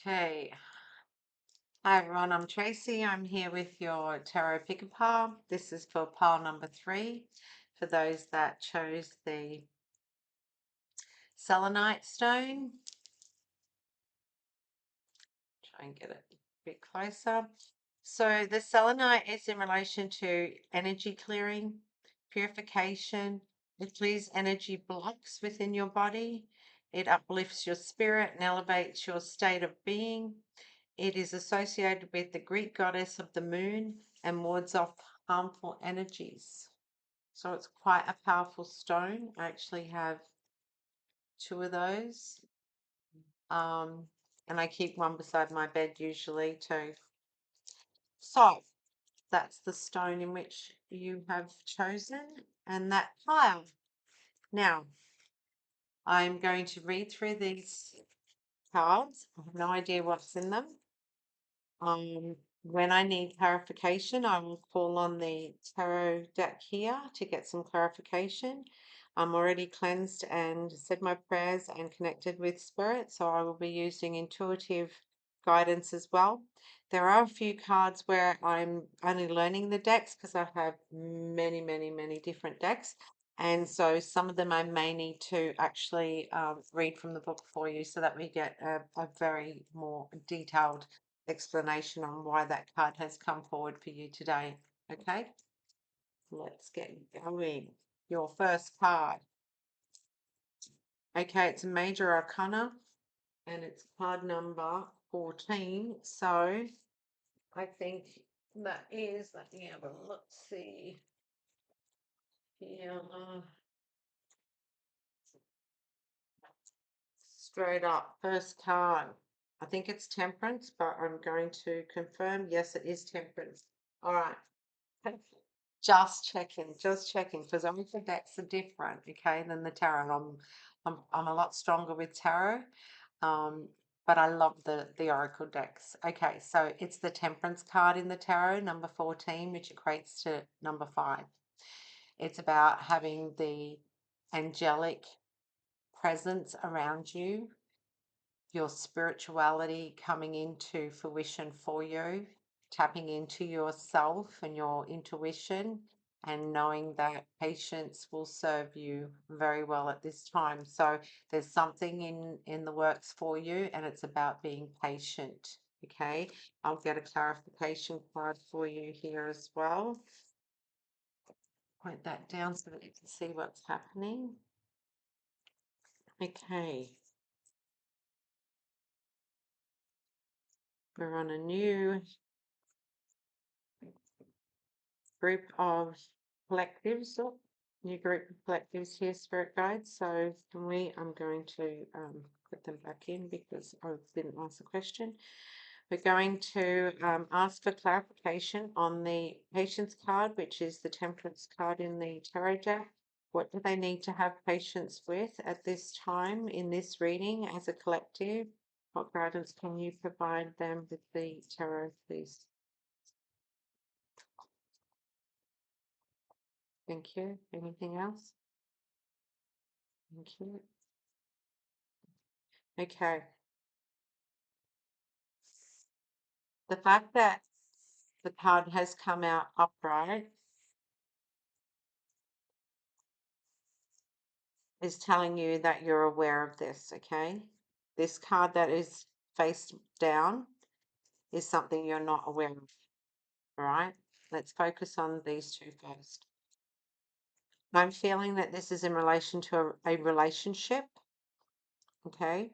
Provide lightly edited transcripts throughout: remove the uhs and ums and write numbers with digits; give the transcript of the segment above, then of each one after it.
Okay. Hi everyone, I'm Tracy. I'm here with your Tarot Picker pile. This is for pile number 3 for those that chose the Selenite stone. Try and get it a bit closer. So the Selenite is in relation to energy clearing, purification. It clears energy blocks within your body. It uplifts your spirit and elevates your state of being. It is associated with the Greek goddess of the moon and wards off harmful energies. So it's quite a powerful stone. I actually have 2 of those. And I keep one beside my bed usually too. So that's the stone in which you have chosen and that pile. Now, I'm going to read through these cards. I have no idea what's in them. When I need clarification, I will call on the tarot deck here to get some clarification. I'm already cleansed and said my prayers and connected with spirit, so I will be using intuitive guidance as well. There are a few cards where I'm only learning the decks because I have many different decks. And so some of them I may need to actually read from the book for you so that we get a very more detailed explanation on why that card has come forward for you today. Okay, let's get going. Your first card. Okay, it's a major arcana and it's card number 14. So I think that is, let me have a look, see here. Straight up, first card. I think it's temperance, but I'm going to confirm. Yes, it is temperance. All right. Just checking, because obviously decks are different, okay, than the tarot. I'm a lot stronger with tarot, um, but I love the oracle decks. Okay, so it's the Temperance card in the tarot, number 14, which equates to number 5. It's about having the angelic presence around you, your spirituality coming into fruition for you, tapping into yourself and your intuition, and knowing that patience will serve you very well at this time. So there's something in the works for you, and it's about being patient. Okay, I'll get a clarification card for you here as well. Point that down so that you can see what's happening. Okay. We're on a new group of collectives, new group of collectives here, spirit guides. So I'm going to put them back in because I didn't ask the question. We're going to ask for clarification on the patience card, which is the temperance card in the tarot deck. What do they need to have patience with at this time in this reading as a collective? What guidance can you provide them with the tarot, please? Thank you. Anything else? Thank you. Okay. The fact that the card has come out upright is telling you that you're aware of this, okay? This card that is face down is something you're not aware of, all right? Let's focus on these two first. I'm feeling that this is in relation to a relationship, okay?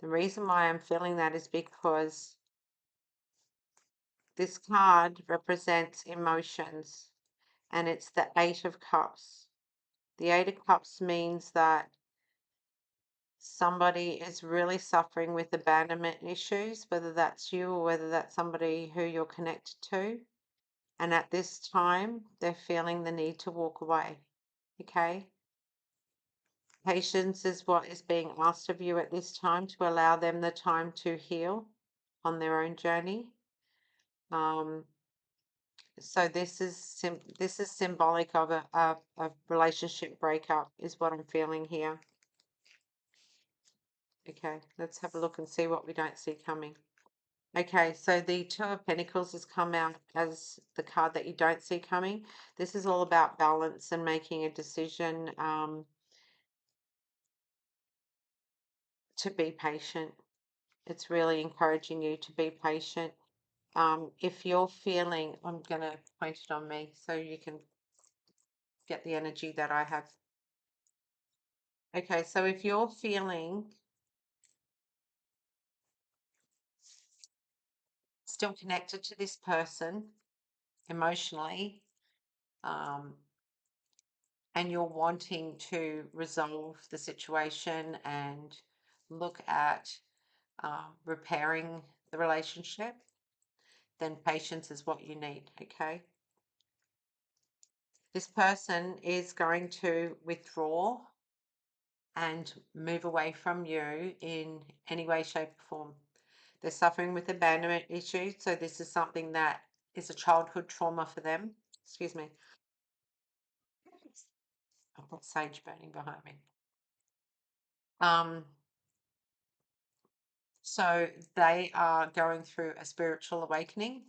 The reason why I'm feeling that is because this card represents emotions and it's the 8 of Cups. The 8 of Cups means that somebody is really suffering with abandonment issues, whether that's you or whether that's somebody who you're connected to. And at this time, they're feeling the need to walk away. Okay? Patience is what is being asked of you at this time to allow them the time to heal on their own journey. So this is symbolic of a relationship breakup, is what I'm feeling here. Okay, let's have a look and see what we don't see coming. Okay, so the Two of Pentacles has come out as the card that you don't see coming. This is all about balance and making a decision to be patient. It's really encouraging you to be patient. If you're feeling, I'm going to point it on me so you can get the energy that I have. Okay, so if you're feeling still connected to this person emotionally, um, and you're wanting to resolve the situation and look at repairing the relationship, then patience is what you need, okay? This person is going to withdraw and move away from you in any way, shape, or form. They're suffering with abandonment issues, so this is something that is a childhood trauma for them. Excuse me. I've got sage burning behind me. So they are going through a spiritual awakening,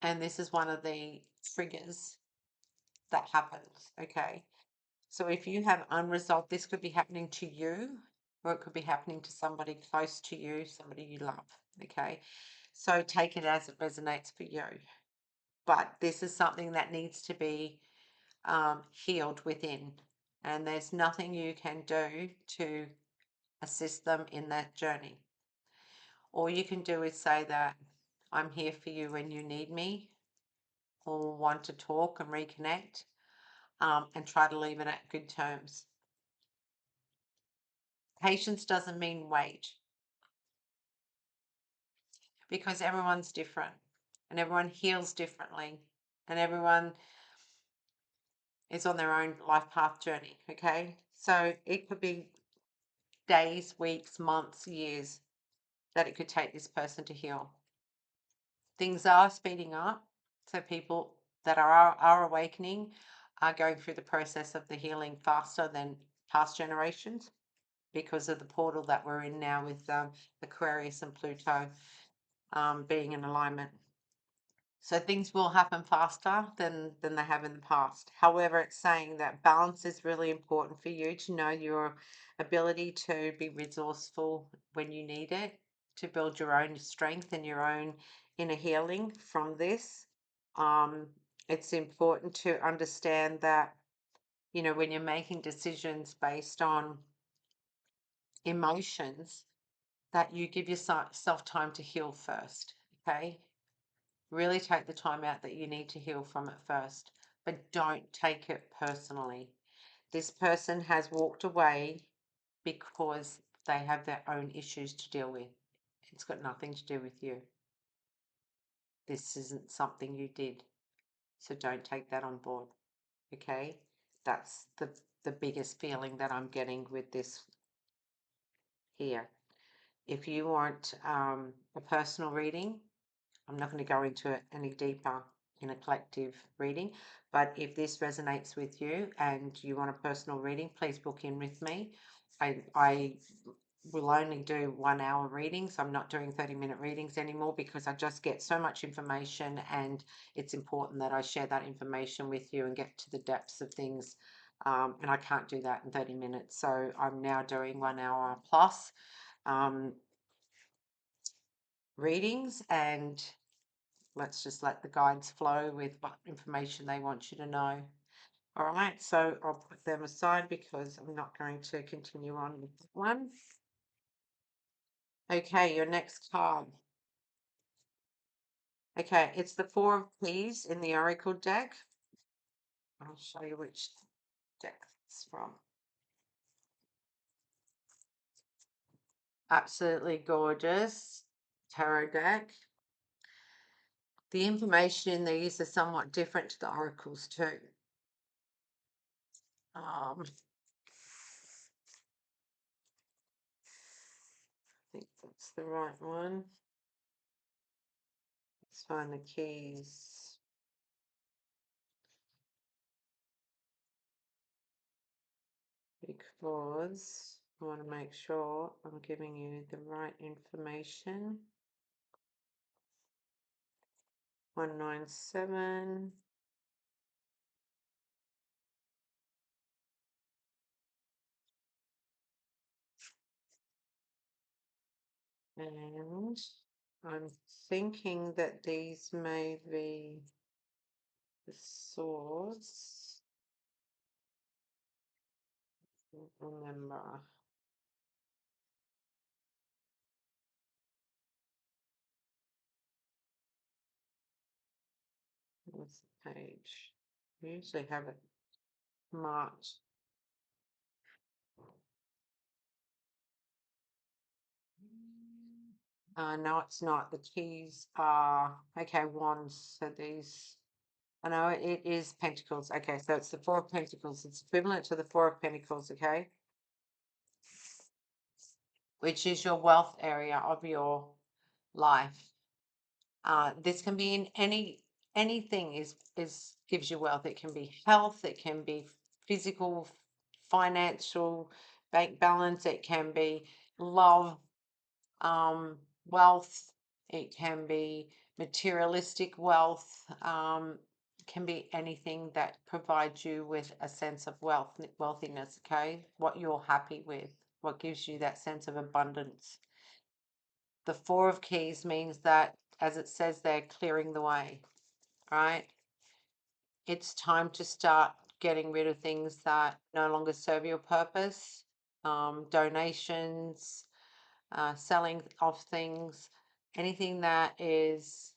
and this is one of the triggers that happens. Okay. So if you have unresolved, this could be happening to you, or it could be happening to somebody close to you, somebody you love. Okay. So take it as it resonates for you. But this is something that needs to be healed within. And there's nothing you can do to assist them in that journey. All you can do is say that I'm here for you when you need me or want to talk and reconnect, and try to leave it at good terms. Patience doesn't mean wait, because everyone's different and everyone heals differently and everyone is on their own life path journey. Okay. So it could be days, weeks, months, years that it could take this person to heal. Things are speeding up. So people that are awakening are going through the process of the healing faster than past generations because of the portal that we're in now with Aquarius and Pluto being in alignment. So things will happen faster than they have in the past. However, it's saying that balance is really important for you to know your ability to be resourceful when you need it, to build your own strength and your own inner healing from this. It's important to understand that, you know, when you're making decisions based on emotions, that you give yourself time to heal first, okay? Really take the time out that you need to heal from it first, but don't take it personally. This person has walked away because they have their own issues to deal with. It's got nothing to do with you. This isn't something you did. So don't take that on board. Okay? That's the biggest feeling that I'm getting with this here. If you want a personal reading, I'm not going to go into it any deeper in a collective reading, but if this resonates with you and you want a personal reading, please book in with me. I will only do 1 hour readings. I'm not doing 30-minute readings anymore because I just get so much information, and it's important that I share that information with you and get to the depths of things. And I can't do that in 30 minutes. So I'm now doing 1 hour plus readings, and let's just let the guides flow with what information they want you to know. All right, so I'll put them aside because I'm not going to continue on with that one. Okay, your next card. Okay, it's the Four of Keys in the Oracle deck. I'll show you which deck it's from. Absolutely gorgeous tarot deck. The information in these is somewhat different to the oracles too. I think that's the right one. Let's find the keys. Because I want to make sure I'm giving you the right information. 197. And I'm thinking that these may be the source. Remember. What's the page? I usually have it marked. No, it's not. The keys are, okay, wands. So these, I know it is pentacles. Okay, so it's the Four of Pentacles. It's equivalent to the Four of Pentacles, okay? Which is your wealth area of your life. This can be in anything is gives you wealth. It can be health, it can be physical, financial, bank balance, it can be love, wealth, it can be materialistic wealth, can be anything that provides you with a sense of wealthiness, okay? What you're happy with, what gives you that sense of abundance. The Four of Keys means that, as it says there, clearing the way, right? It's time to start getting rid of things that no longer serve your purpose, donations, selling of things, anything that is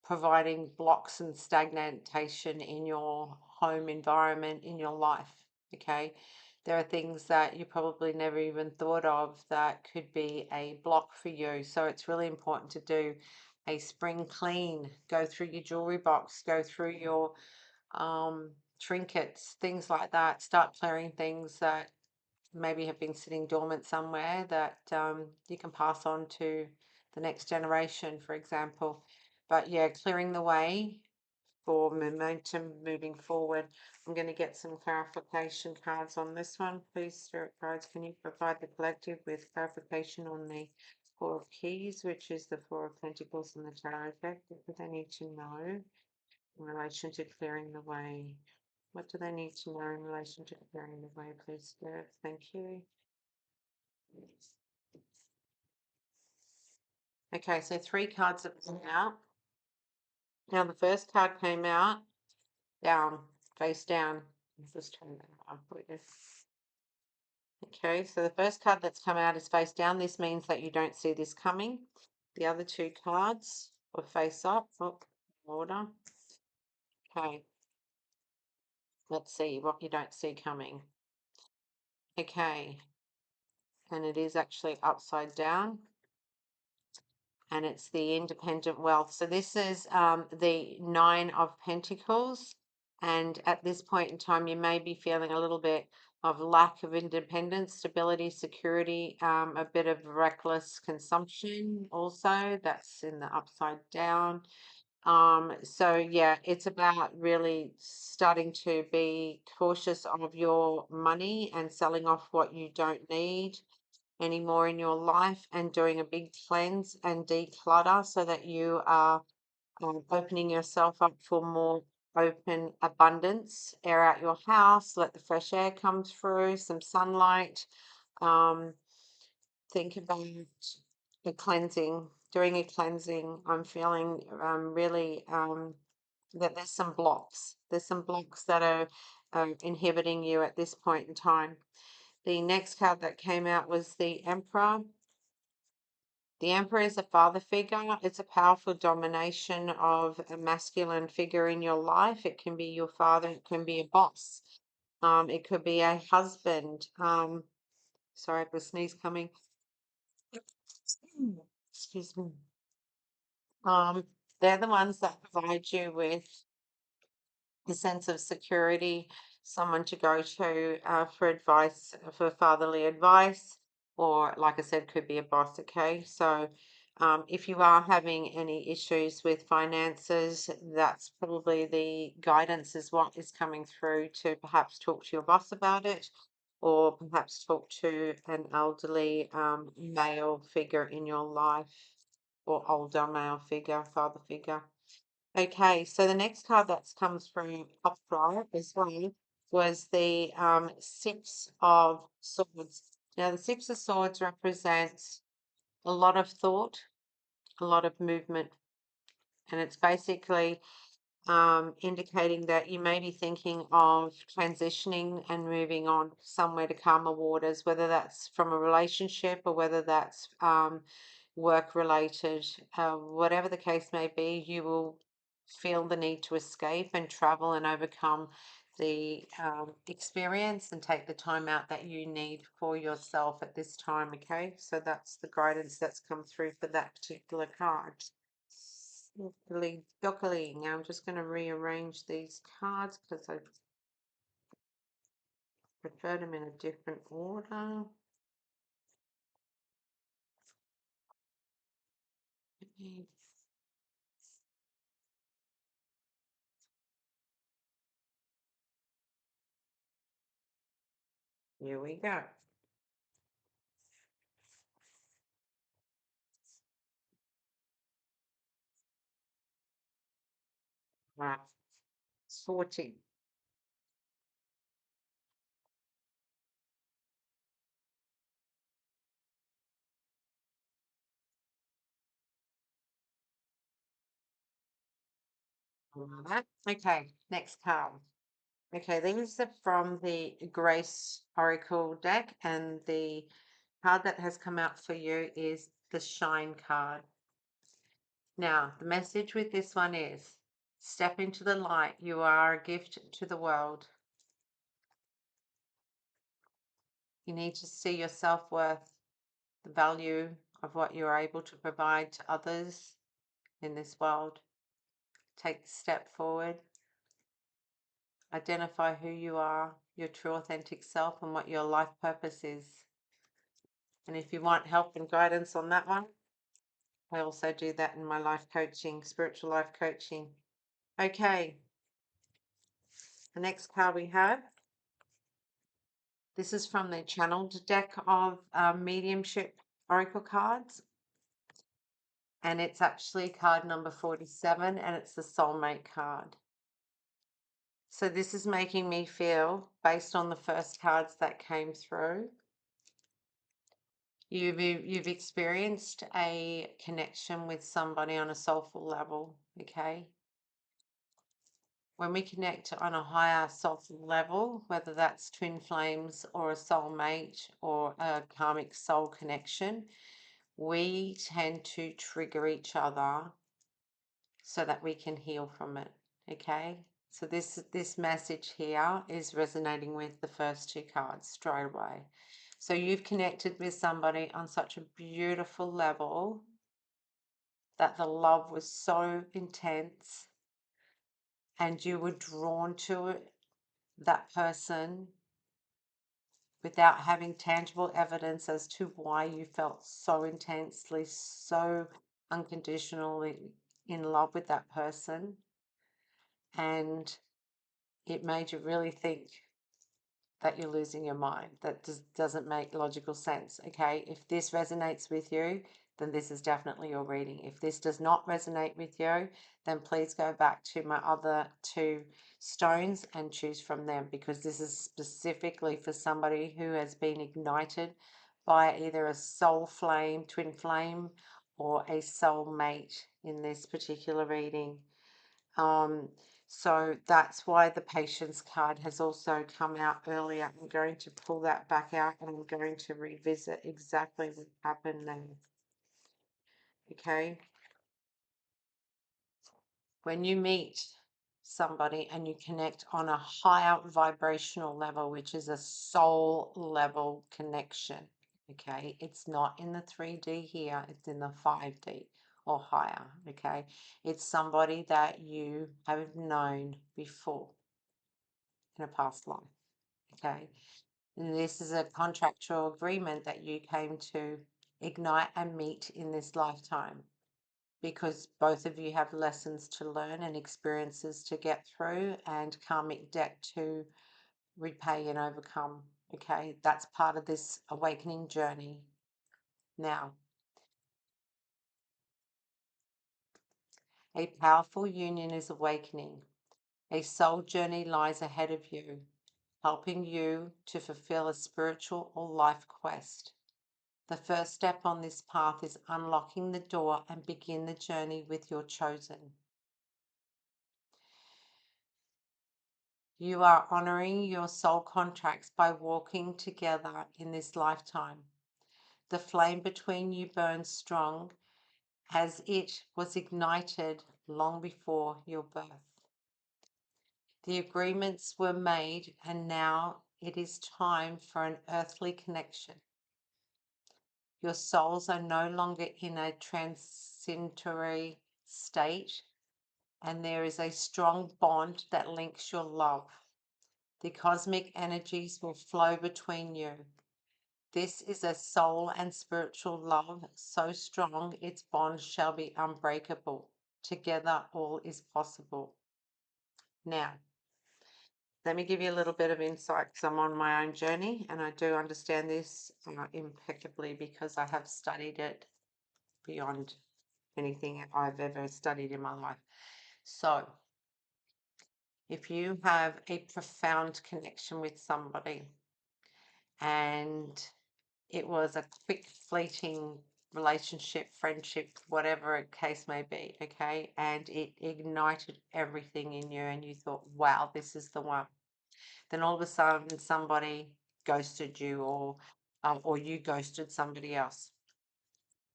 providing blocks and stagnation in your home environment, in your life, okay? There are things that you probably never even thought of that could be a block for you. So it's really important to do a spring clean, go through your jewelry box, go through your trinkets, things like that. Start clearing things that maybe have been sitting dormant somewhere that you can pass on to the next generation, for example. But yeah, clearing the way for momentum moving forward. I'm going to get some clarification cards on this one. Please, Spirit Guides, can you provide the collective with clarification on the Four of Keys, which is the Four of Pentacles and the Tarot deck? What do they need to know in relation to clearing the way? What do they need to know in relation to clearing the way, please, Spirit? Thank you. Okay, so 3 cards have come out. Now, the first card came out down, face down. Let's just turn that up with this. Okay, so the first card that's come out is face down. This means that you don't see this coming. The other 2 cards were face up. Oh, order. Okay, let's see what you don't see coming. Okay, and it is actually upside down. And it's the independent wealth. So this is the Nine of Pentacles. And at this point in time, you may be feeling a little bit of lack of independence, stability, security, a bit of reckless consumption also. That's in the upside down. So yeah, it's about really starting to be cautious of your money and selling off what you don't need anymore in your life, and doing a big cleanse and declutter so that you are opening yourself up for more open abundance. Air out your house, let the fresh air come through, some sunlight. Um, think about a cleansing, doing a cleansing. I'm feeling really that there's some blocks. There's some blocks that are inhibiting you at this point in time. The next card that came out was the Emperor. The Emperor is a father figure. It's a powerful domination of a masculine figure in your life. It can be your father, it can be a boss. It could be a husband. Sorry, I have a sneeze coming. Excuse me. They're the ones that provide you with a sense of security, someone to go to for advice, for fatherly advice, or like I said, could be a boss. Okay, so if you are having any issues with finances, that's probably the guidance is what is coming through to perhaps talk to your boss about it, or perhaps talk to an elderly male figure in your life, or older male figure, father figure. Okay, so the next card that's comes from upright as well was the Six of Swords. Now, the Six of Swords represents a lot of thought, a lot of movement, and it's basically indicating that you may be thinking of transitioning and moving on somewhere to calmer waters, whether that's from a relationship or whether that's work related. Whatever the case may be, you will feel the need to escape and travel and overcome the experience and take the time out that you need for yourself at this time. Okay, so that's the guidance that's come through for that particular card. Dockily. Now I'm just going to rearrange these cards because I prefer them in a different order. Here we go. Right, sorting. All right. Okay, next card. Okay, these are from the Grace Oracle deck, and the card that has come out for you is the Shine card. Now, the message with this one is step into the light. You are a gift to the world. You need to see your self-worth, the value of what you're able to provide to others in this world. Take the step forward. Identify who you are, your true authentic self, and what your life purpose is. And if you want help and guidance on that one, I also do that in my life coaching, spiritual life coaching. Okay, the next card we have, this is from the channeled deck of mediumship oracle cards. And it's actually card number 47, and it's the SoulMate card. So this is making me feel, based on the first cards that came through, you've experienced a connection with somebody on a soulful level, okay? When we connect on a higher soulful level, whether that's twin flames or a soulmate or a karmic soul connection, we tend to trigger each other so that we can heal from it, okay? So this message here is resonating with the first two cards straight away. So you've connected with somebody on such a beautiful level that the love was so intense and you were drawn to it, that person, without having tangible evidence as to why you felt so intensely, so unconditionally in love with that person. And it made you really think that you're losing your mind. That doesn't make logical sense. Okay, if this resonates with you, then this is definitely your reading. If this does not resonate with you, then please go back to my other two stones and choose from them, because this is specifically for somebody who has been ignited by either a soul flame, twin flame, or a soul mate in this particular reading. So that's why the patience card has also come out earlier. I'm going to pull that back out and I'm going to revisit exactly what happened there. Okay. When you meet somebody and you connect on a higher vibrational level, which is a soul level connection, okay, it's not in the 3D here, it's in the 5D or higher, okay? It's somebody that you have known before in a past life, okay? And this is a contractual agreement that you came to ignite and meet in this lifetime, because both of you have lessons to learn and experiences to get through and karmic debt to repay and overcome. Okay, that's part of this awakening journey. Now, a powerful union is awakening. A soul journey lies ahead of you, helping you to fulfill a spiritual or life quest. The first step on this path is unlocking the door and begin the journey with your chosen. You are honoring your soul contracts by walking together in this lifetime. The flame between you burns strong as it was ignited long before your birth. The agreements were made, and now it is time for an earthly connection. Your souls are no longer in a transitory state, and there is a strong bond that links your love. The cosmic energies will flow between you. This is a soul and spiritual love so strong its bond shall be unbreakable. Together, all is possible. Now, let me give you a little bit of insight because I'm on my own journey and I do understand this impeccably because I have studied it beyond anything I've ever studied in my life. So, if you have a profound connection with somebody and it was a quick, fleeting relationship, friendship, whatever a case may be, okay, and it ignited everything in you and you thought, wow, this is the one. Then all of a sudden somebody ghosted you or you ghosted somebody else.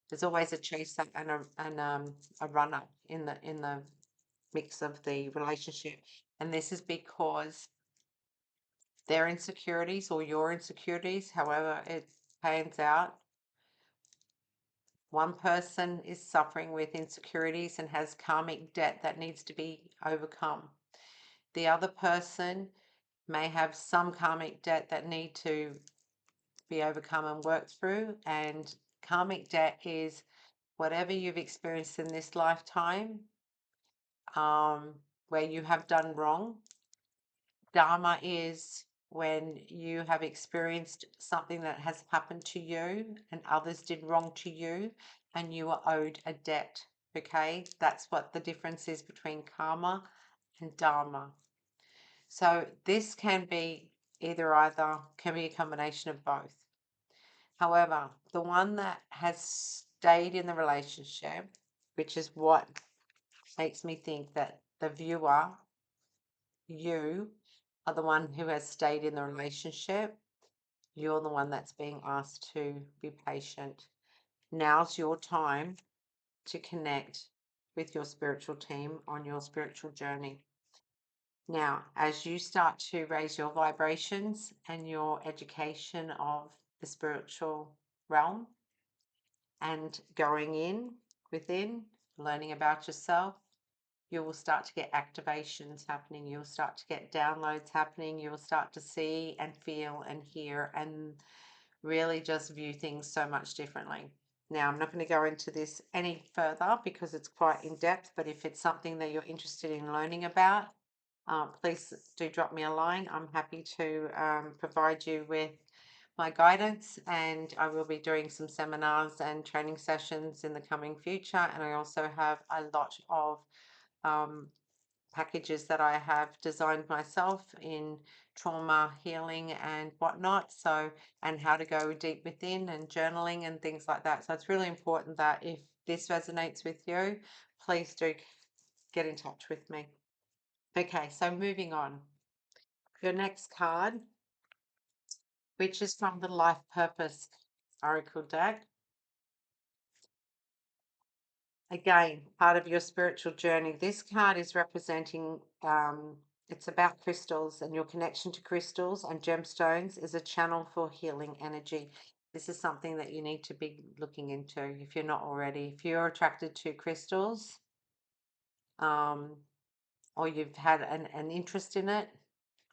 There's always a chaser and a runner in the mix of the relationship. And this is because their insecurities or your insecurities, however it pans out, one person is suffering with insecurities and has karmic debt that needs to be overcome. The other person may have some karmic debt that need to be overcome and worked through. And karmic debt is whatever you've experienced in this lifetime where you have done wrong. Dharma is when you have experienced something that has happened to you and others did wrong to you and you are owed a debt. Okay, that's what the difference is between karma and dharma. So this can be either, can be a combination of both. However, the one that has stayed in the relationship, which is what makes me think that the viewer, you, are the one who has stayed in the relationship. You're the one that's being asked to be patient. Now's your time to connect with your spiritual team on your spiritual journey. Now, as you start to raise your vibrations and your education of the spiritual realm and going in within, learning about yourself, you will start to get activations happening. You'll start to get downloads happening. You'll start to see and feel and hear and really just view things so much differently. Now, I'm not going to go into this any further because it's quite in depth, but if it's something that you're interested in learning about, please do drop me a line. I'm happy to provide you with my guidance, and I will be doing some seminars and training sessions in the coming future. And I also have a lot of packages that I have designed myself in trauma healing and whatnot. So, and how to go deep within and journaling and things like that. So it's really important that if this resonates with you, please do get in touch with me. Okay, so moving on. Your next card, which is from the Life Purpose Oracle deck. Again, part of your spiritual journey. This card is representing, it's about crystals and your connection to crystals and gemstones is a channel for healing energy. This is something that you need to be looking into if you're not already. If you're attracted to crystals, or you've had an interest in it,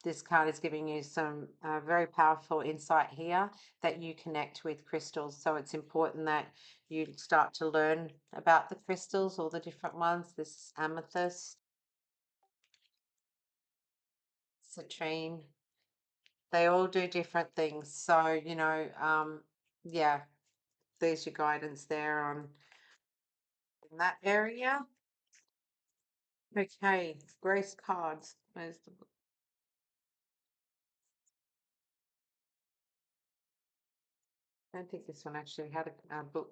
this card is giving you some very powerful insight here that you connect with crystals. So it's important that you start to learn about the crystals, all the different ones. This is amethyst, citrine, They all do different things. So, yeah, there's your guidance there on in that area. Okay, grace cards. Where's the book? I don't think this one actually had a book.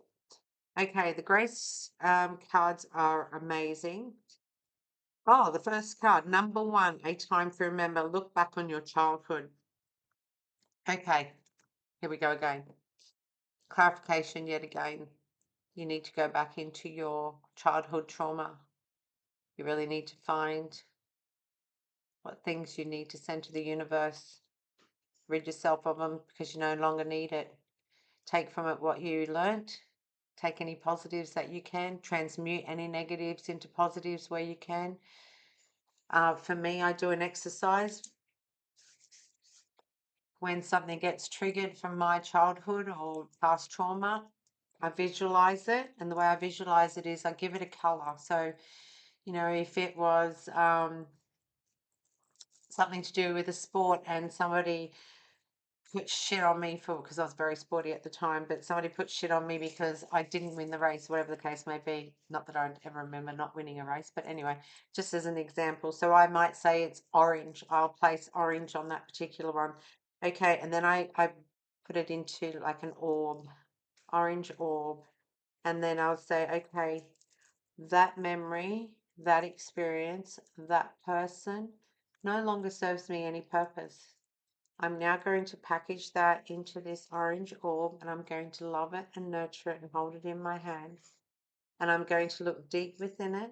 Okay, the grace cards are amazing. Oh, the first card, number one, a time to remember. Look back on your childhood. Okay, here we go again. Clarification yet again. You need to go back into your childhood trauma. You really need to find what things you need to send to the universe. Rid yourself of them because you no longer need it. Take from it what you learnt. Take any positives that you can. Transmute any negatives into positives where you can. For me, I do an exercise when something gets triggered from my childhood or past trauma. I visualize it, and the way I visualize it is I give it a color. So, if it was something to do with a sport and somebody put shit on me for because I was very sporty at the time, but somebody put shit on me because I didn't win the race, whatever the case may be. Not that I ever remember not winning a race, but anyway, just as an example. So I might say it's orange. I'll place orange on that particular one. Okay, and then I put it into like an orb, orange orb, and then I'll say, okay, that memory, that experience, that person no longer serves me any purpose. I'm now going to package that into this orange orb, and I'm going to love it and nurture it and hold it in my hands. And I'm going to look deep within it,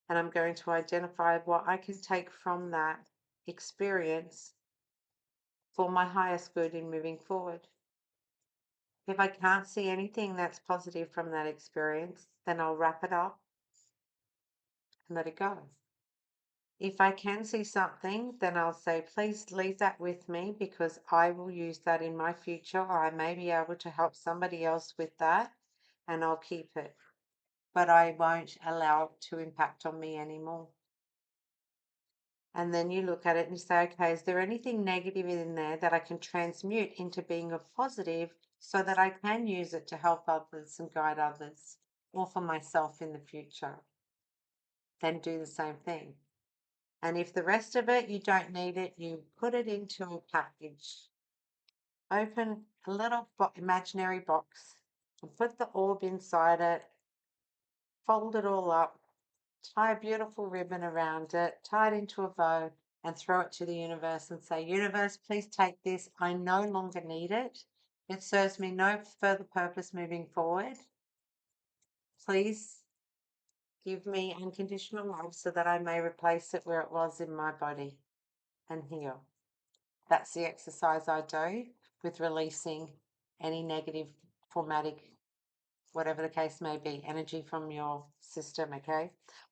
and I'm going to identify what I can take from that experience for my highest good in moving forward. If I can't see anything that's positive from that experience, then I'll wrap it up and let it go. If I can see something, then I'll say, please leave that with me because I will use that in my future, or I may be able to help somebody else with that, and I'll keep it. But I won't allow it to impact on me anymore. And then you look at it and you say, okay, is there anything negative in there that I can transmute into being a positive so that I can use it to help others and guide others or for myself in the future? Then do the same thing. And if the rest of it, you don't need it, you put it into a package. Open a little imaginary box and put the orb inside it, fold it all up, tie a beautiful ribbon around it, tie it into a bow, and throw it to the universe and say, universe, please take this. I no longer need it. It serves me no further purpose moving forward. Please give me unconditional love so that I may replace it where it was in my body and heal. That's the exercise I do with releasing any negative, traumatic, whatever the case may be, energy from your system. Okay.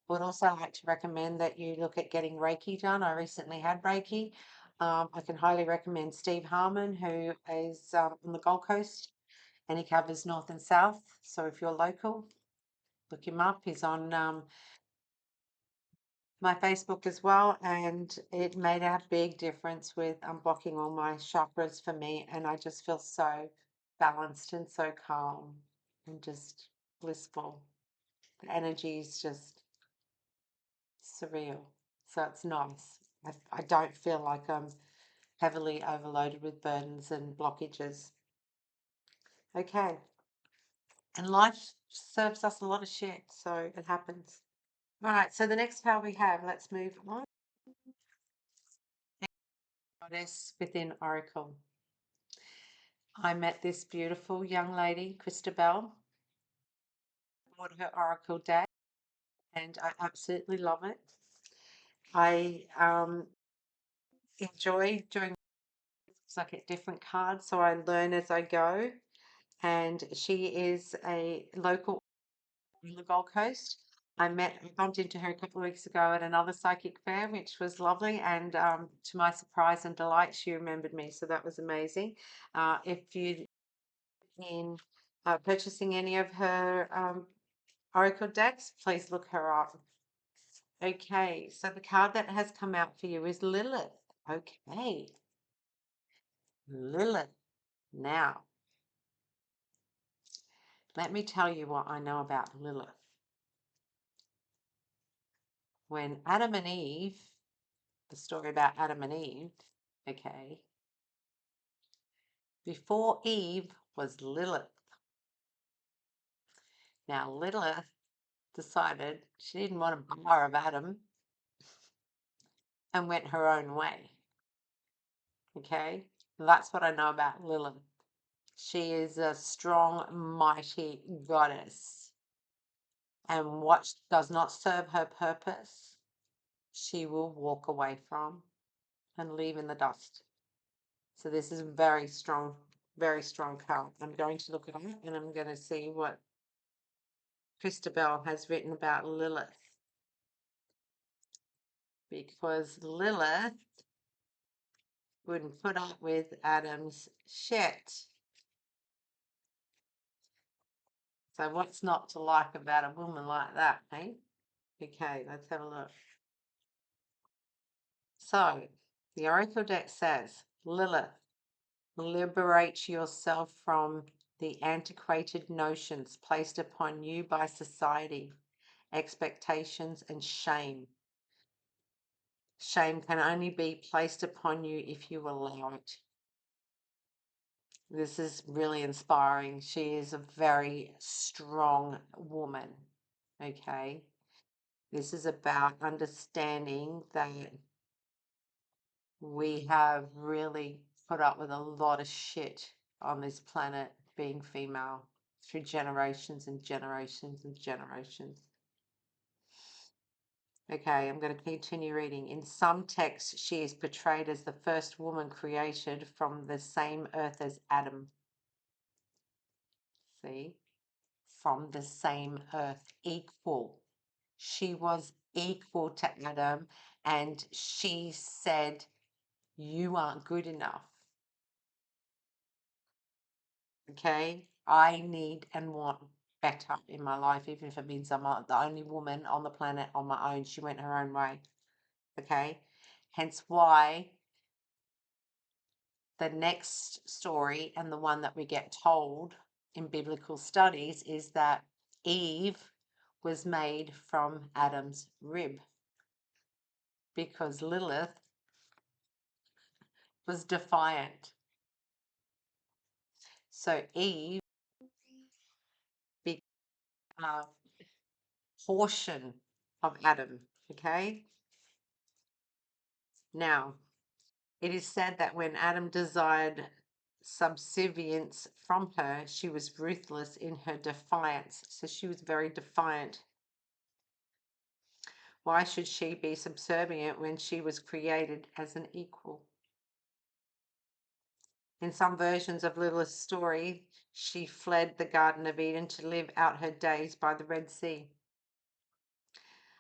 Would also like to recommend that you look at getting Reiki done. I recently had Reiki. I can highly recommend Steve Harmon, who is on the Gold Coast, and he covers North and South. So if you're local, look him up. He's on my Facebook as well, and it made a big difference with unblocking all my chakras for me, and I just feel so balanced and so calm and just blissful. The energy is just surreal, so it's nice. I don't feel like I'm heavily overloaded with burdens and blockages. Okay, and life serves us a lot of shit, so it happens. All right, so the next card we have, let's move on. Goddess within Oracle. I met this beautiful young lady, Christabel, bought her Oracle deck, and I absolutely love it. I enjoy doing so I get different cards, so I learn as I go. And she is a local on the Gold Coast. I bumped into her a couple of weeks ago at another psychic fair, which was lovely. And to my surprise and delight, she remembered me, so that was amazing. If you in purchasing any of her Oracle decks, please look her up. Okay, so the card that has come out for you is Lilith. Okay. Lilith. Now, let me tell you what I know about Lilith. When Adam and Eve, the story about Adam and Eve, okay, before Eve was Lilith. Now, Lilith decided she didn't want a bar of Adam and went her own way. Okay, that's what I know about Lilith. She is a strong, mighty goddess. And what does not serve her purpose, she will walk away from and leave in the dust. So this is very strong card. I'm going to look at it and I'm going to see what Christabel has written about Lilith. Because Lilith wouldn't put up with Adam's shit. So what's not to like about a woman like that, eh? Okay, let's have a look. So, the Oracle deck says, Lilith, liberate yourself from the antiquated notions placed upon you by society, expectations, and shame. Shame can only be placed upon you if you allow it. This is really inspiring. She is a very strong woman. Okay. This is about understanding that we have really put up with a lot of shit on this planet being female through generations and generations and generations. Okay, I'm going to continue reading. In some texts, she is portrayed as the first woman created from the same earth as Adam. See? From the same earth, equal. She was equal to Adam, and she said, you aren't good enough. Okay? I need and want better in my life, even if it means I'm not the only woman on the planet on my own. She went her own way. Okay? Hence why the next story and the one that we get told in biblical studies is that Eve was made from Adam's rib because Lilith was defiant. So Eve became a portion of Adam. Okay? Now, it is said that when Adam desired subservience from her, she was ruthless in her defiance. So she was very defiant. Why should she be subservient when she was created as an equal? In some versions of Lilith's story, she fled the Garden of Eden to live out her days by the Red Sea.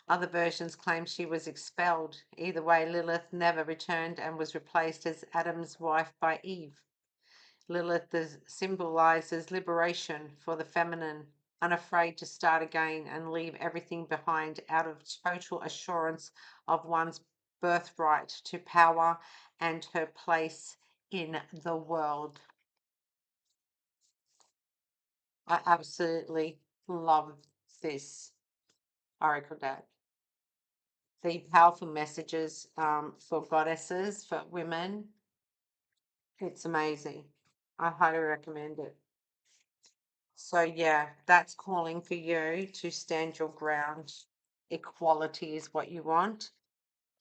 Other versions claim she was expelled. Either way, Lilith never returned and was replaced as Adam's wife by Eve. Lilith symbolizes liberation for the feminine, unafraid to start again and leave everything behind out of total assurance of one's birthright to power and her place in the world. I absolutely love this oracle deck. The powerful messages for goddesses, for women. It's amazing. I highly recommend it. So yeah, that's calling for you to stand your ground. Equality is what you want.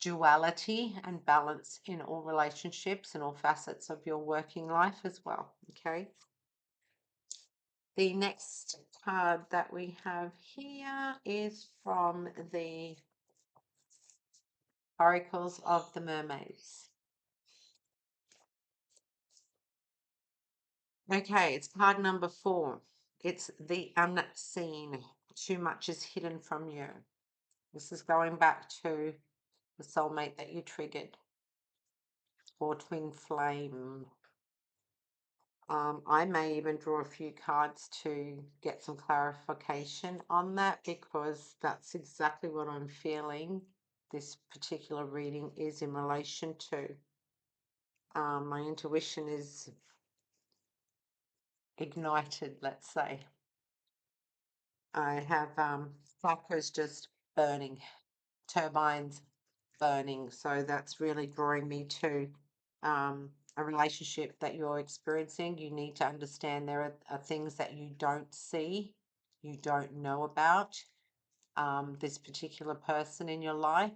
Duality and balance in all relationships and all facets of your working life as well. Okay. The next card that we have here is from the Oracles of the Mermaids. Okay, it's card number 4. It's the unseen. Too much is hidden from you. This is going back to the soulmate that you triggered, or twin flame. I may even draw a few cards to get some clarification on that because that's exactly what I'm feeling this particular reading is in relation to. My intuition is ignited, let's say. I have chakras just burning, turbines burning. So that's really drawing me to a relationship that you're experiencing. You need to understand there are things that you don't see, you don't know about this particular person in your life.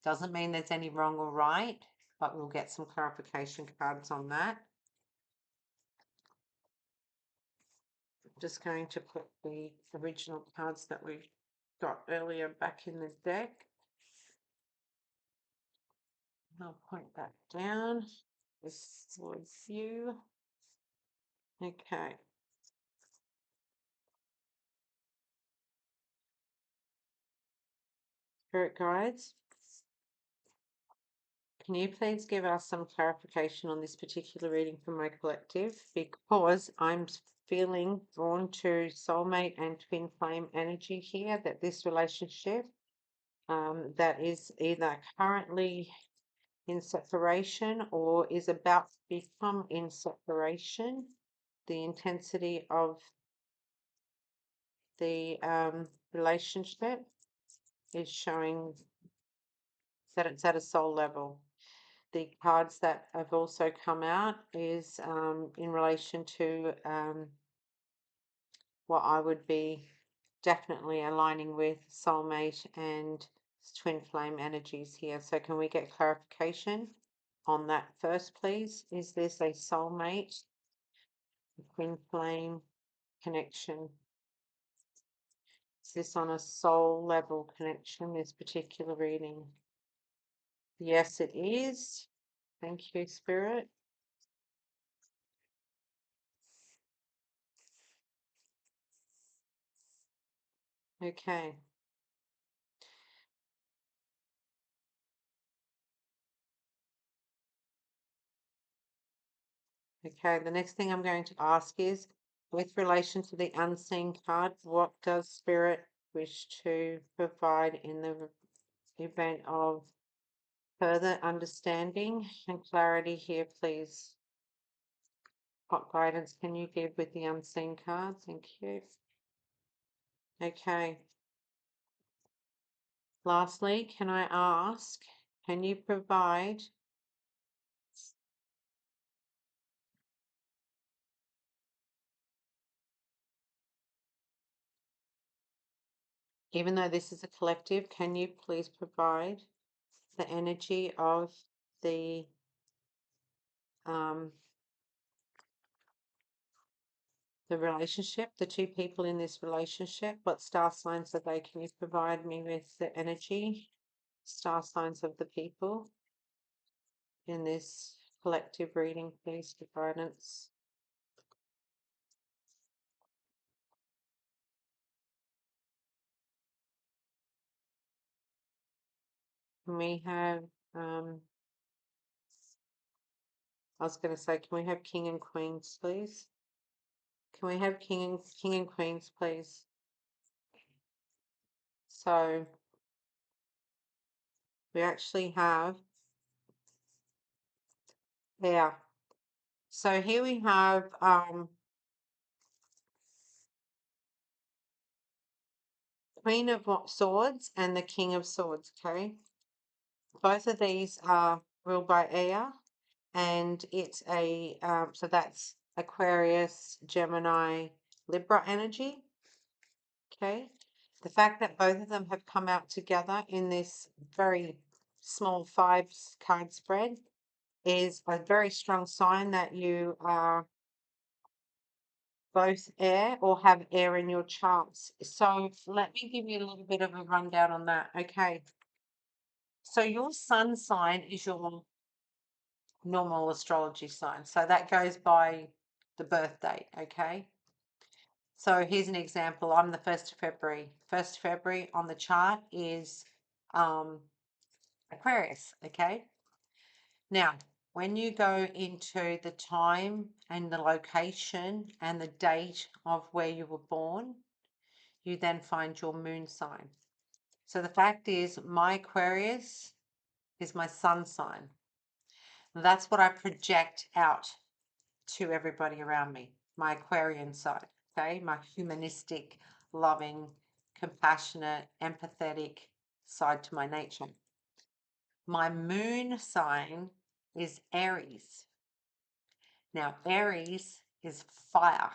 Doesn't mean there's any wrong or right, but we'll get some clarification cards on that. I'm just going to put the original cards that we got earlier back in the deck. I'll point that down. This was you. Okay. Spirit guides, can you please give us some clarification on this particular reading from my collective? Because I'm feeling drawn to soulmate and twin flame energy here, that this relationship that is either currently in separation or is about to become in separation. The intensity of the relationship is showing that it's at a soul level. The cards that have also come out is in relation to what I would be definitely aligning with soulmate and twin flame energies here. So can we get clarification on that first, please? Is this a soulmate, twin flame connection? Is this on a soul level connection, this particular reading? Yes, it is. Thank you, Spirit. Okay. Okay, the next thing I'm going to ask is, with relation to the unseen card, what does Spirit wish to provide in the event of further understanding and clarity here, please? What guidance can you give with the unseen card? Thank you. Okay. Lastly, can I ask, can you provide even though this is a collective, can you please provide the energy of the relationship, the two people in this relationship? What star signs are they? Can you provide me with the energy, star signs of the people in this collective reading, please, for guidance? Can we have, I was going to say, can we have King and Queens, please? Can we have King and Queens, please? So we actually have, yeah. So here we have Queen of Swords and the King of Swords, okay? Both of these are ruled by air, and it's a, so that's Aquarius, Gemini, Libra energy, okay? The fact that both of them have come out together in this very small 5-card spread is a very strong sign that you are both air or have air in your charts. So let me give you a little bit of a rundown on that. Okay. So your sun sign is your normal astrology sign. So that goes by the birth date. Okay. So here's an example. I'm the 1st of February. 1st of February on the chart is Aquarius. Okay. Now, when you go into the time and the location and the date of where you were born, you then find your moon sign. So the fact is, my Aquarius is my sun sign. That's what I project out to everybody around me, my Aquarian side, okay? My humanistic, loving, compassionate, empathetic side to my nature. My moon sign is Aries. Now, Aries is fire.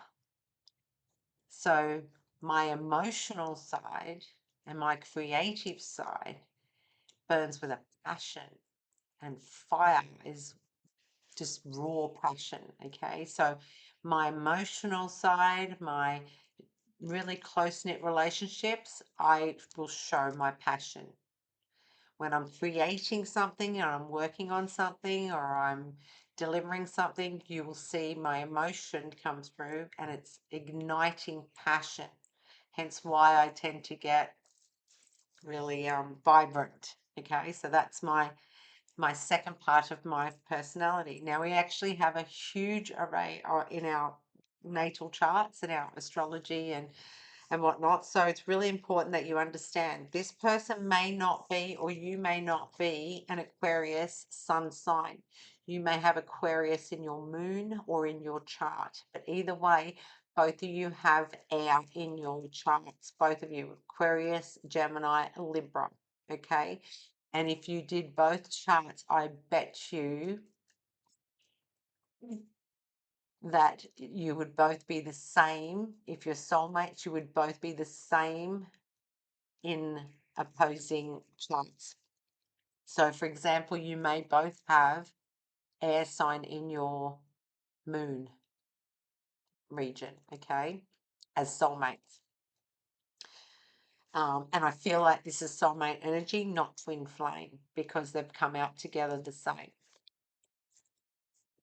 So my emotional side and my creative side burns with a passion, and fire is just raw passion. Okay, so my emotional side, my really close knit relationships, I will show my passion. When I'm creating something or I'm working on something or I'm delivering something, you will see my emotion come through and it's igniting passion. Hence why I tend to get really vibrant. Okay, so that's my second part of my personality. Now, we actually have a huge array in our natal charts and our astrology and whatnot. So it's really important that you understand this person may not be, or you may not be, an Aquarius sun sign. You may have Aquarius in your moon or in your chart, but either way, both of you have air in your charts. Both of you, Aquarius, Gemini, Libra. Okay. And if you did both charts, I bet you that you would both be the same. If you're soulmates, you would both be the same in opposing charts. So, for example, you may both have air sign in your moon region, okay, as soulmates. And I feel like this is soulmate energy, not twin flame, because they've come out together the same.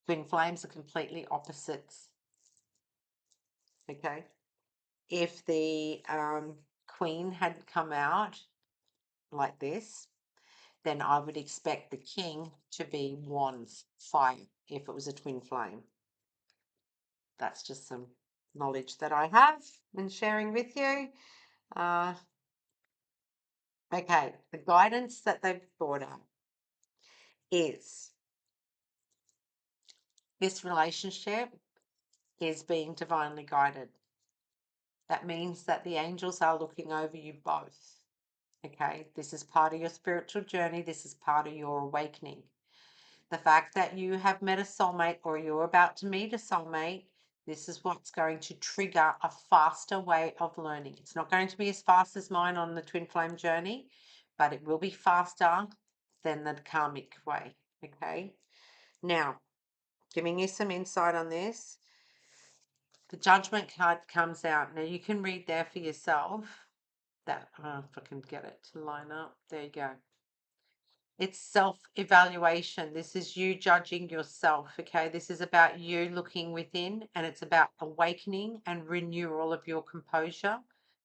Twin flames are completely opposites, okay? If the queen had come out like this, then I would expect the king to be wands, fire, if it was a twin flame. That's just some knowledge that I have and sharing with you. Okay, the guidance that they've brought up is this relationship is being divinely guided. That means that the angels are looking over you both. Okay, this is part of your spiritual journey. This is part of your awakening. The fact that you have met a soulmate or you're about to meet a soulmate, this is what's going to trigger a faster way of learning. It's not going to be as fast as mine on the twin flame journey, but it will be faster than the karmic way. Okay. Now, giving you some insight on this, the judgment card comes out. Now you can read there for yourself. That, if I can get it to line up. There you go. It's self-evaluation. This is you judging yourself, okay? This is about you looking within, and it's about awakening and renewal of your composure,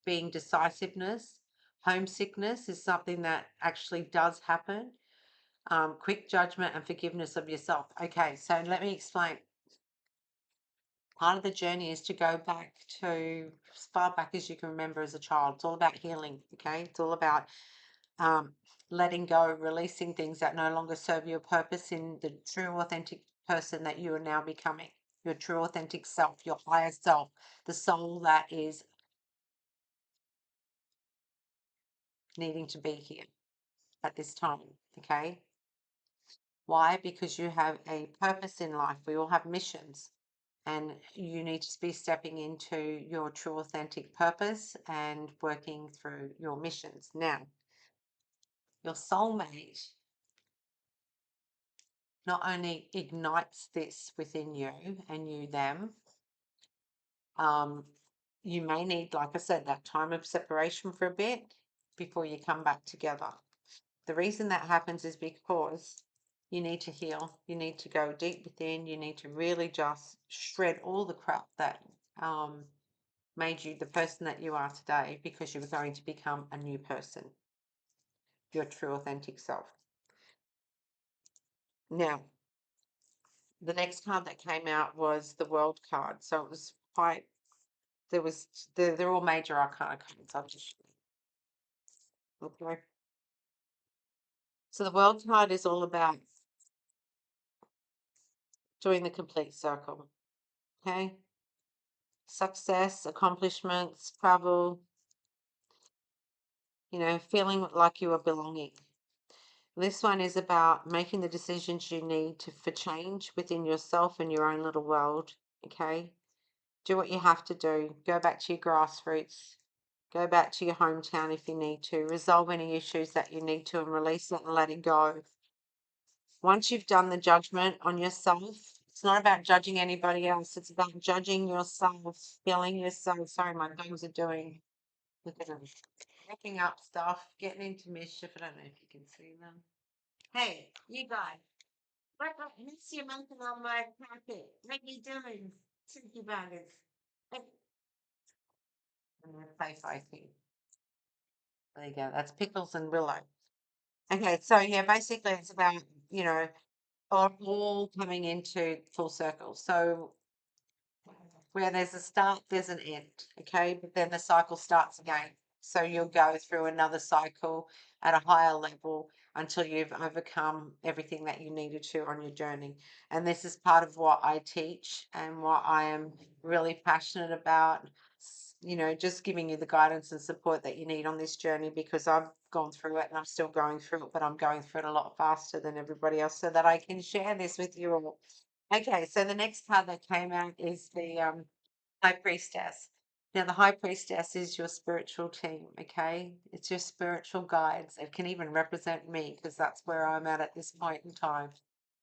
being decisiveness. Homesickness is something that actually does happen. Quick judgment and forgiveness of yourself. Okay, so let me explain. Part of the journey is to go back to as far back as you can remember as a child. It's all about healing, okay? It's all about letting go, releasing things that no longer serve your purpose in the true, authentic person that you are now becoming, your true, authentic self, your higher self, the soul that is needing to be here at this time. Okay. Why? Because you have a purpose in life. We all have missions, and you need to be stepping into your true, authentic purpose and working through your missions. Now, your soulmate not only ignites this within you and you them, you may need, like I said, that time of separation for a bit before you come back together. The reason that happens is because you need to heal. You need to go deep within. You need to really just shred all the crap that made you the person that you are today, because you were going to become a new person, your true authentic self. Now, the next card that came out was the World card. So it was quite, they're all major arcana cards. I'll just, okay. So the World card is all about doing the complete circle. Okay. Success, accomplishments, travel, feeling like you are belonging. This one is about making the decisions you need for change within yourself and your own little world. Okay. Do what you have to do. Go back to your grassroots. Go back to your hometown if you need to. Resolve any issues that you need to and release it and let it go. Once you've done the judgment on yourself, it's not about judging anybody else. It's about judging yourself, feeling yourself. Sorry, my dogs are doing, look at them, picking up stuff, getting into mischief. I don't know if you can see them. Hey, you guys, what miss you monkey on my carpet? What you doing? Tinky buggers. Hey. I'm gonna play fighting. There you go. That's Pickles and Willow. Okay, so yeah, basically it's about, all coming into full circle. So where there's a start, there's an end. Okay, but then the cycle starts again. So you'll go through another cycle at a higher level until you've overcome everything that you needed to on your journey. And this is part of what I teach and what I am really passionate about. Just giving you the guidance and support that you need on this journey, because I've gone through it and I'm still going through it, but I'm going through it a lot faster than everybody else so that I can share this with you all. Okay, so the next card that came out is the High Priestess. Now, the High Priestess is your spiritual team, okay? It's your spiritual guides. It can even represent me because that's where I'm at this point in time.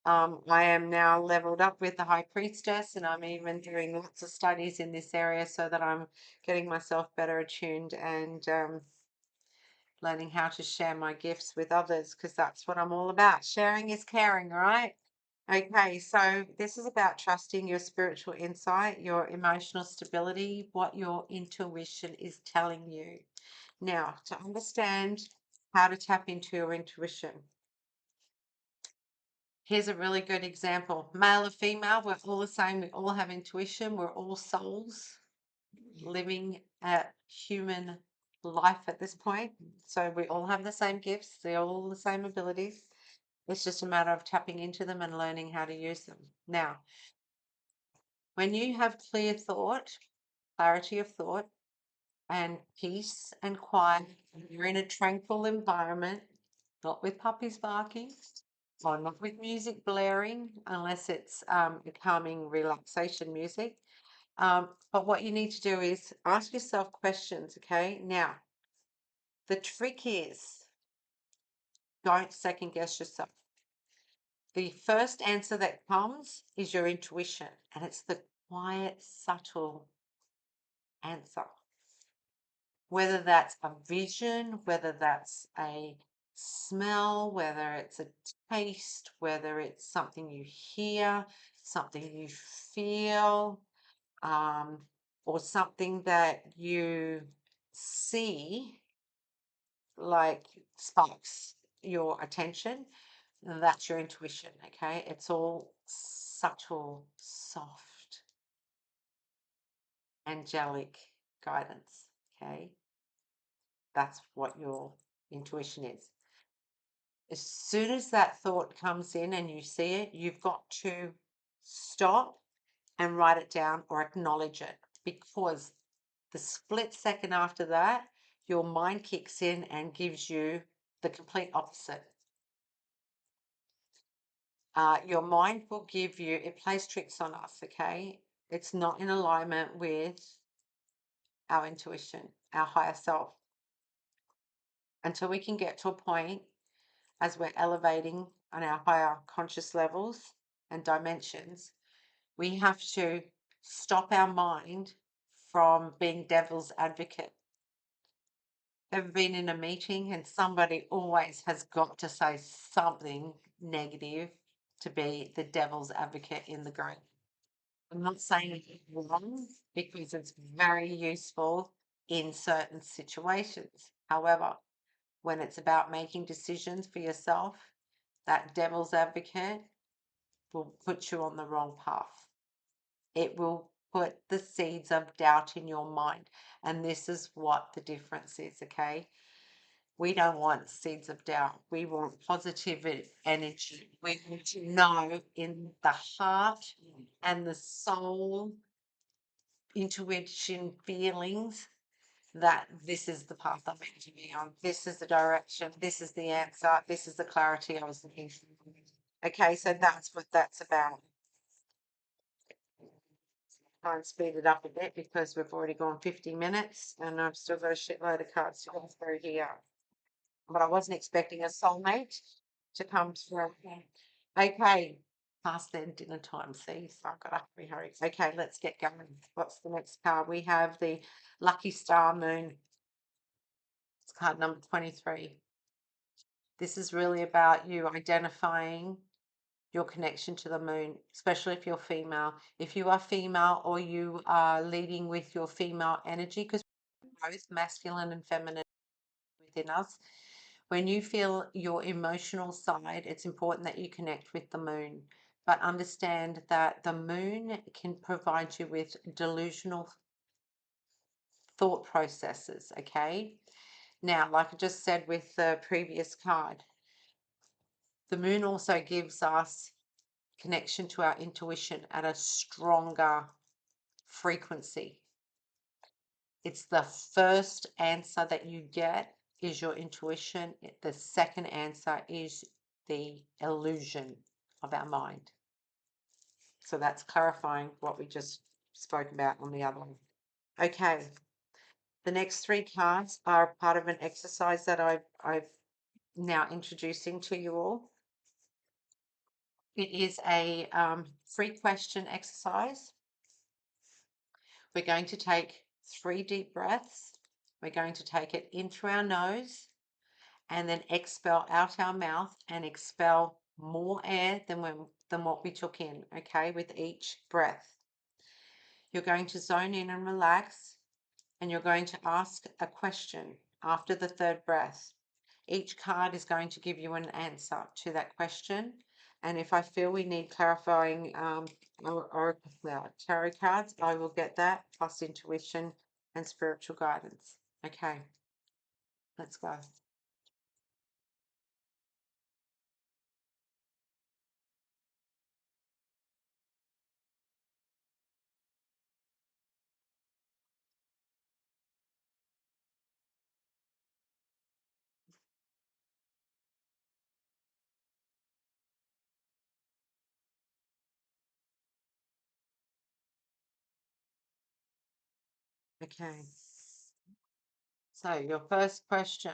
I am now leveled up with the High Priestess, and I'm even doing lots of studies in this area so that I'm getting myself better attuned and learning how to share my gifts with others, because that's what I'm all about. Sharing is caring, all right? Okay, so this is about trusting your spiritual insight, your emotional stability, what your intuition is telling you. Now, to understand how to tap into your intuition, here's a really good example. Male or female, we're all the same. We all have intuition. We're all souls living a human life at this point. So we all have the same gifts, they're all the same abilities. It's just a matter of tapping into them and learning how to use them. Now, when you have clear thought, clarity of thought, and peace and quiet, and you're in a tranquil environment, not with puppies barking, or not with music blaring, unless it's calming relaxation music. But what you need to do is ask yourself questions, okay? Now, the trick is don't second guess yourself. The first answer that comes is your intuition, and it's the quiet, subtle answer. Whether that's a vision, whether that's a smell, whether it's a taste, whether it's something you hear, something you feel, or something that you see, like sparks your attention, that's your intuition, okay? It's all subtle, soft, angelic guidance, okay? That's what your intuition is. As soon as that thought comes in and you see it, you've got to stop and write it down or acknowledge it, because the split second after that, your mind kicks in and gives you the complete opposite. Your mind will give you, it plays tricks on us, okay? It's not in alignment with our intuition, our higher self. Until we can get to a point as we're elevating on our higher conscious levels and dimensions, we have to stop our mind from being devil's advocate. Ever been in a meeting and somebody always has got to say something negative to be the devil's advocate in the group? I'm not saying it's wrong, because it's very useful in certain situations. However, when it's about making decisions for yourself, that devil's advocate will put you on the wrong path. It will put the seeds of doubt in your mind. And this is what the difference is, okay? We don't want seeds of doubt. We want positive energy. We want to know in the heart and the soul, intuition, feelings that this is the path I'm meant to be on. This is the direction. This is the answer. This is the clarity I was looking for. Okay, so that's what that's about. Try and speed it up a bit because we've already gone 50 minutes and I've still got a shitload of cards to go through here. But I wasn't expecting a soulmate to come through. Okay, past then dinner time. See, so I've got to hurry. Okay, let's get going. What's the next card? We have the Lucky Star Moon. It's card number 23. This is really about you identifying your connection to the moon, especially if you're female. If you are female or you are leading with your female energy, because both masculine and feminine within us, when you feel your emotional side, it's important that you connect with the moon. But understand that the moon can provide you with delusional thought processes, okay? Now, like I just said with the previous card, the moon also gives us connection to our intuition at a stronger frequency. It's the first answer that you get is your intuition. The second answer is the illusion of our mind. So that's clarifying what we just spoke about on the other one. Okay. The next three cards are part of an exercise that I've now introducing to you all. It is a free question exercise. We're going to take 3 deep breaths. We're going to take it in through our nose and then expel out our mouth and expel more air than what we took in, okay, with each breath. You're going to zone in and relax, and you're going to ask a question after the third breath. Each card is going to give you an answer to that question. And if I feel we need clarifying or tarot cards, I will get that, plus intuition and spiritual guidance. Okay, let's go. Okay. So your first question,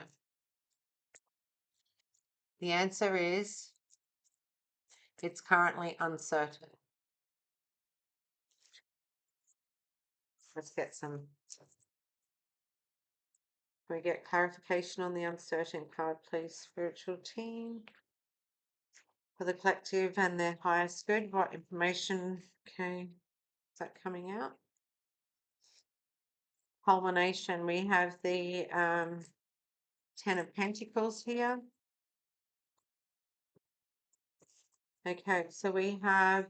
the answer is it's currently uncertain. Let's get some. Can we get clarification on the uncertain card, please, spiritual team? For the collective and their highest good, what information, okay, is that coming out? Culmination, we have the 10 of Pentacles here. Okay, so we have,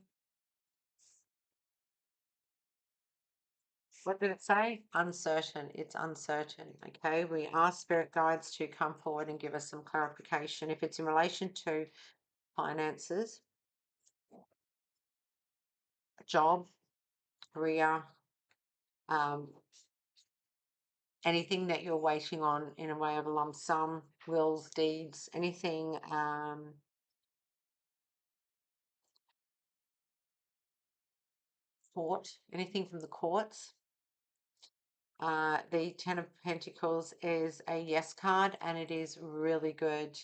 what did it say? Uncertain. It's uncertain. Okay, we ask spirit guides to come forward and give us some clarification. If it's in relation to finances, job, career, anything that you're waiting on in a way of a lump sum, wills, deeds, anything, court, anything from the courts. The 10 of Pentacles is a yes card, and it is really good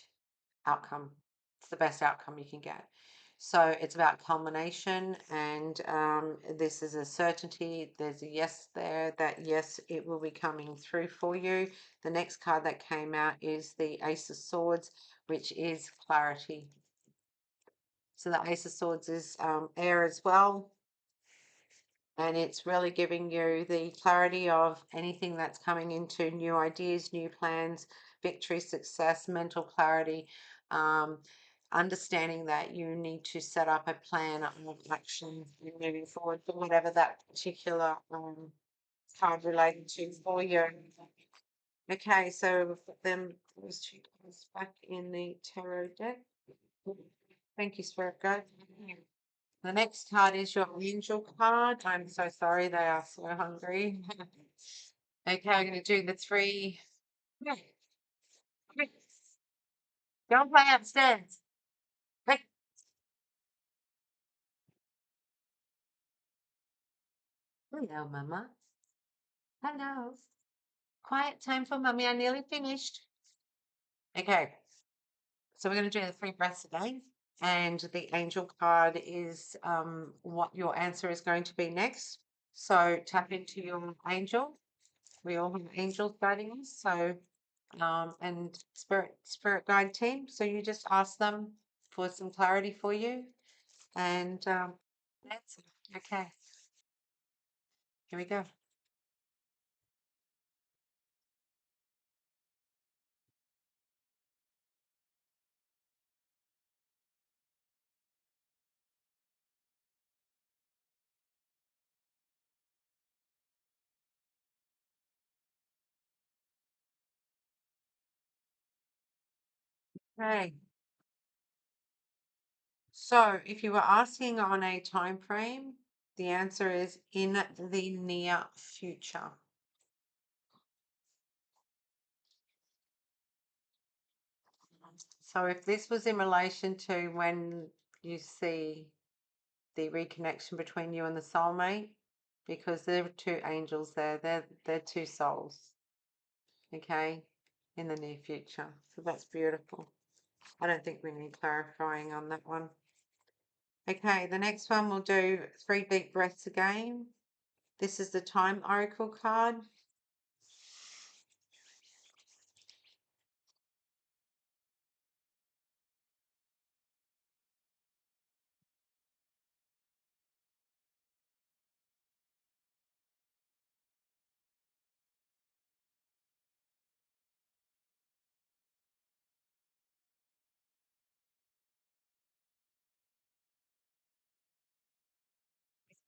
outcome. It's the best outcome you can get. So it's about culmination, and this is a certainty. There's a yes there, that yes, it will be coming through for you. The next card that came out is the Ace of Swords, which is clarity. So the Ace of Swords is air as well. And it's really giving you the clarity of anything that's coming into new ideas, new plans, victory, success, mental clarity, understanding that you need to set up a plan of action moving forward for whatever that particular card related to for you. Okay, so we've got them those two cards back in the tarot deck. Thank you, Spirit Guide. The next card is your angel card. I'm so sorry, they are so hungry. Okay, I'm going to do the three. Don't play upstairs. Hey. Hello, Mama. Hello. Quiet time for Mummy. I nearly finished. Okay, so we're going to do the three breaths again. And the angel card is what your answer is going to be next. So tap into your angel. We all have angels guiding us. So and spirit guide team. So you just ask them for some clarity for you. And that's it. Okay. Here we go. Okay. So if you were asking on a time frame, the answer is in the near future. So if this was in relation to when you see the reconnection between you and the soulmate, because there are two angels there, they're two souls, okay, in the near future. So that's beautiful. I don't think we need clarifying on that one. Okay, the next one we'll do three deep breaths again. This is the time oracle card.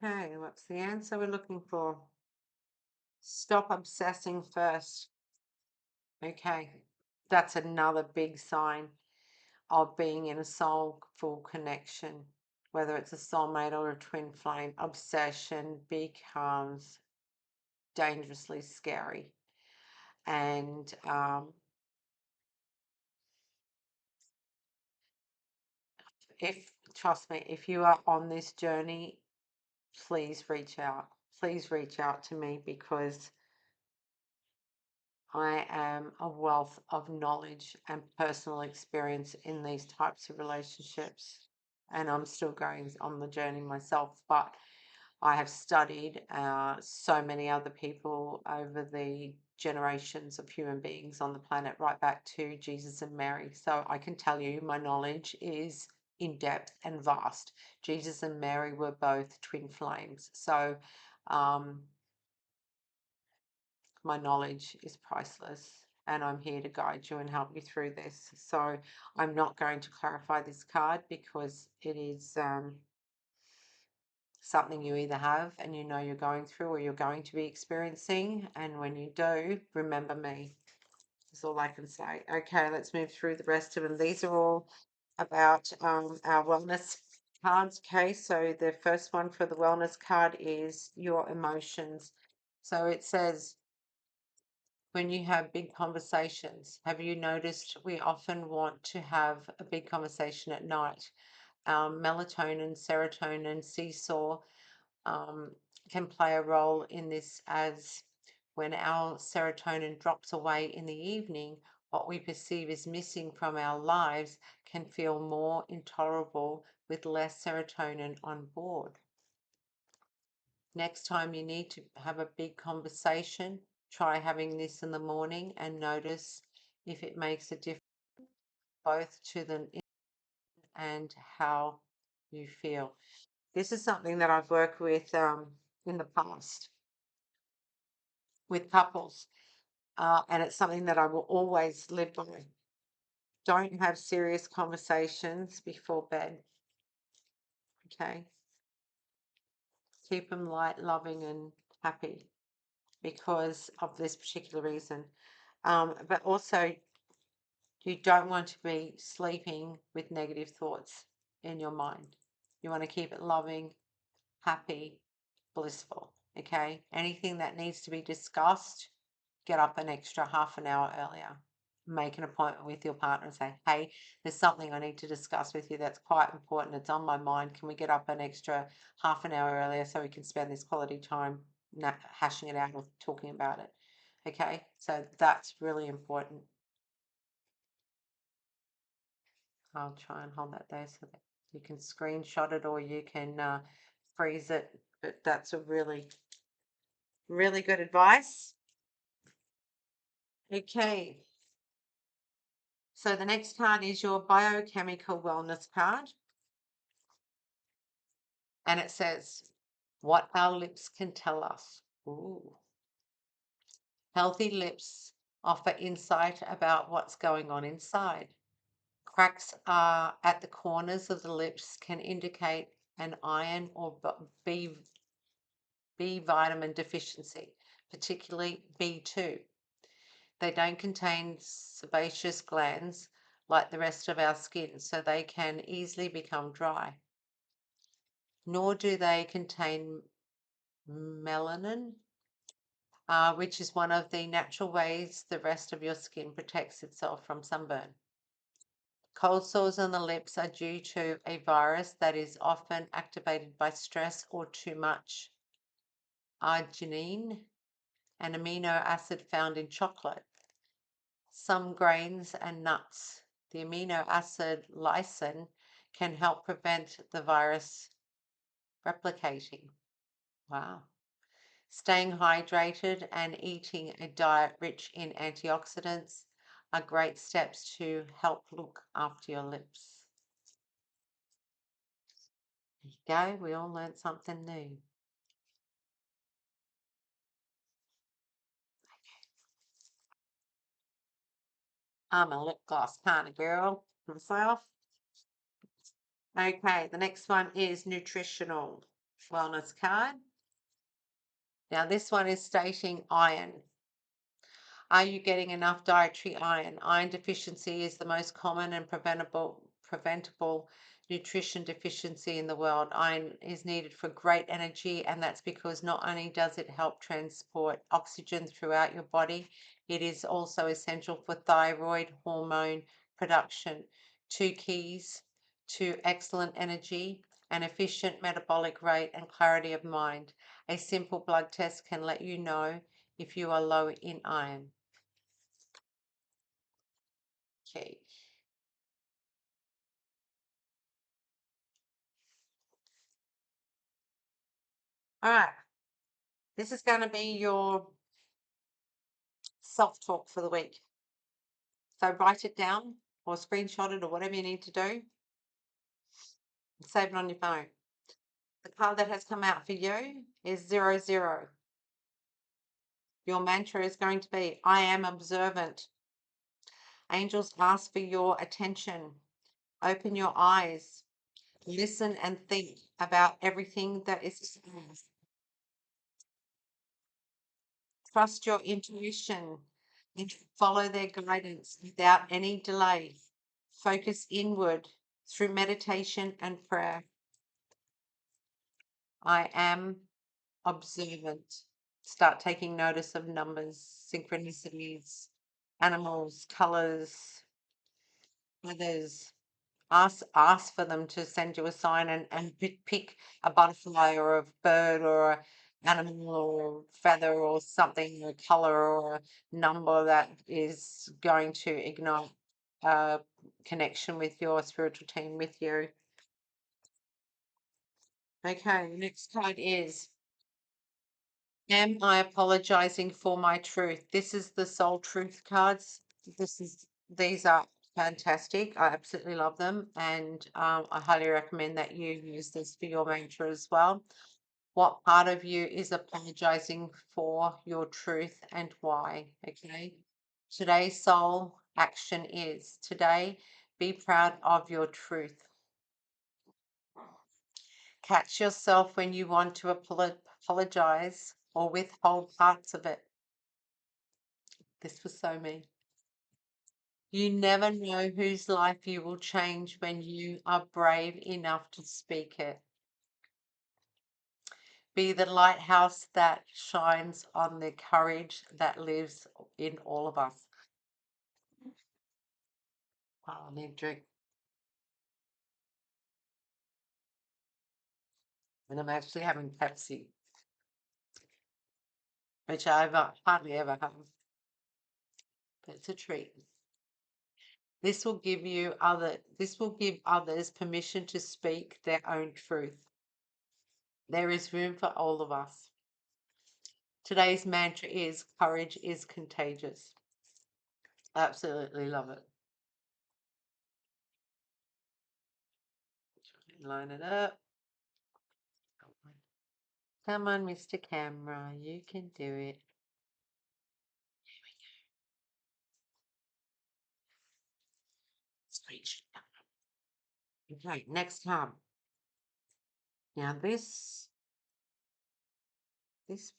Okay, what's the answer we're looking for? Stop obsessing first. Okay, that's another big sign of being in a soulful connection, whether it's a soulmate or a twin flame. Obsession becomes dangerously scary. And if, trust me, if you are on this journey, please reach out. Please reach out to me because I am a wealth of knowledge and personal experience in these types of relationships. And I'm still going on the journey myself, but I have studied so many other people over the generations of human beings on the planet, right back to Jesus and Mary. So I can tell you my knowledge is in depth and vast. Jesus and Mary were both twin flames. So my knowledge is priceless and I'm here to guide you and help you through this. So I'm not going to clarify this card because it is something you either have and you know you're going through or you're going to be experiencing. And when you do, remember me. That's all I can say. Okay, let's move through the rest of them. These are all about our wellness cards. Okay, so the first one for the wellness card is your emotions. So it says, when you have big conversations, have you noticed we often want to have a big conversation at night? Melatonin, serotonin, seesaw can play a role in this, as when our serotonin drops away in the evening, what we perceive as missing from our lives can feel more intolerable with less serotonin on board. Next time you need to have a big conversation, try having this in the morning and notice if it makes a difference both to the and how you feel. This is something that I've worked with in the past with couples, and it's something that I will always live by. Don't have serious conversations before bed. Okay, keep them light, loving, and happy because of this particular reason. But also, you don't want to be sleeping with negative thoughts in your mind. You want to keep it loving, happy, blissful. Okay. Anything that needs to be discussed, get up an extra half an hour earlier. Make an appointment with your partner and say, hey, there's something I need to discuss with you that's quite important. It's on my mind. Can we get up an extra half an hour earlier so we can spend this quality time hashing it out or talking about it? Okay. So that's really important. I'll try and hold that there so that you can screenshot it or you can freeze it. But that's a really, really good advice. Okay. So the next card is your biochemical wellness card. And it says, what our lips can tell us. Ooh. Healthy lips offer insight about what's going on inside. Cracks are at the corners of the lips can indicate an iron or B vitamin deficiency, particularly B2. They don't contain sebaceous glands like the rest of our skin, so they can easily become dry. Nor do they contain melanin, which is one of the natural ways the rest of your skin protects itself from sunburn. Cold sores on the lips are due to a virus that is often activated by stress or too much arginine, an amino acid found in chocolate, some grains and nuts. The amino acid lysine can help prevent the virus replicating. Wow. Staying hydrated and eating a diet rich in antioxidants are great steps to help look after your lips. There you go. We all learned something new. I'm a lip gloss kind of girl myself. Okay, the next one is nutritional wellness card. Now, this one is stating iron. Are you getting enough dietary iron? Iron deficiency is the most common and preventable nutrition deficiency in the world. Iron is needed for great energy, and that's because not only does it help transport oxygen throughout your body, it is also essential for thyroid hormone production. Two keys to excellent energy, an efficient metabolic rate, and clarity of mind. A simple blood test can let you know if you are low in iron. Okay. All right. This is going to be your self-talk for the week. So write it down or screenshot it or whatever you need to do and save it on your phone. The card that has come out for you is 00. Your mantra is going to be, I am observant. Angels ask for your attention. Open your eyes. Listen and think about everything that is. Trust your intuition and follow their guidance without any delay. Focus inward through meditation and prayer. I am observant. Start taking notice of numbers, synchronicities, animals, colors, others. Ask for them to send you a sign and pick a butterfly or a bird or a animal or feather or something, a color or a number that is going to ignite a connection with your spiritual team with you. Okay, the next card is, am I apologizing for my truth? This is the soul truth cards. These are fantastic. I absolutely love them, and I highly recommend that you use this for your mantra as well. What part of you is apologizing for your truth and why? Okay. Today's soul action is today, be proud of your truth. Catch yourself when you want to apologize or withhold parts of it. This was so me. You never know whose life you will change when you are brave enough to speak it. Be the lighthouse that shines on the courage that lives in all of us. Oh, I need a drink. And I'm actually having Pepsi, which I hardly ever have, but it's a treat. This will give others permission to speak their own truth. There is room for all of us. Today's mantra is courage is contagious. Absolutely love it. Line it up. Come on, Mr. Camera, you can do it. Screech. Okay, next card. Now this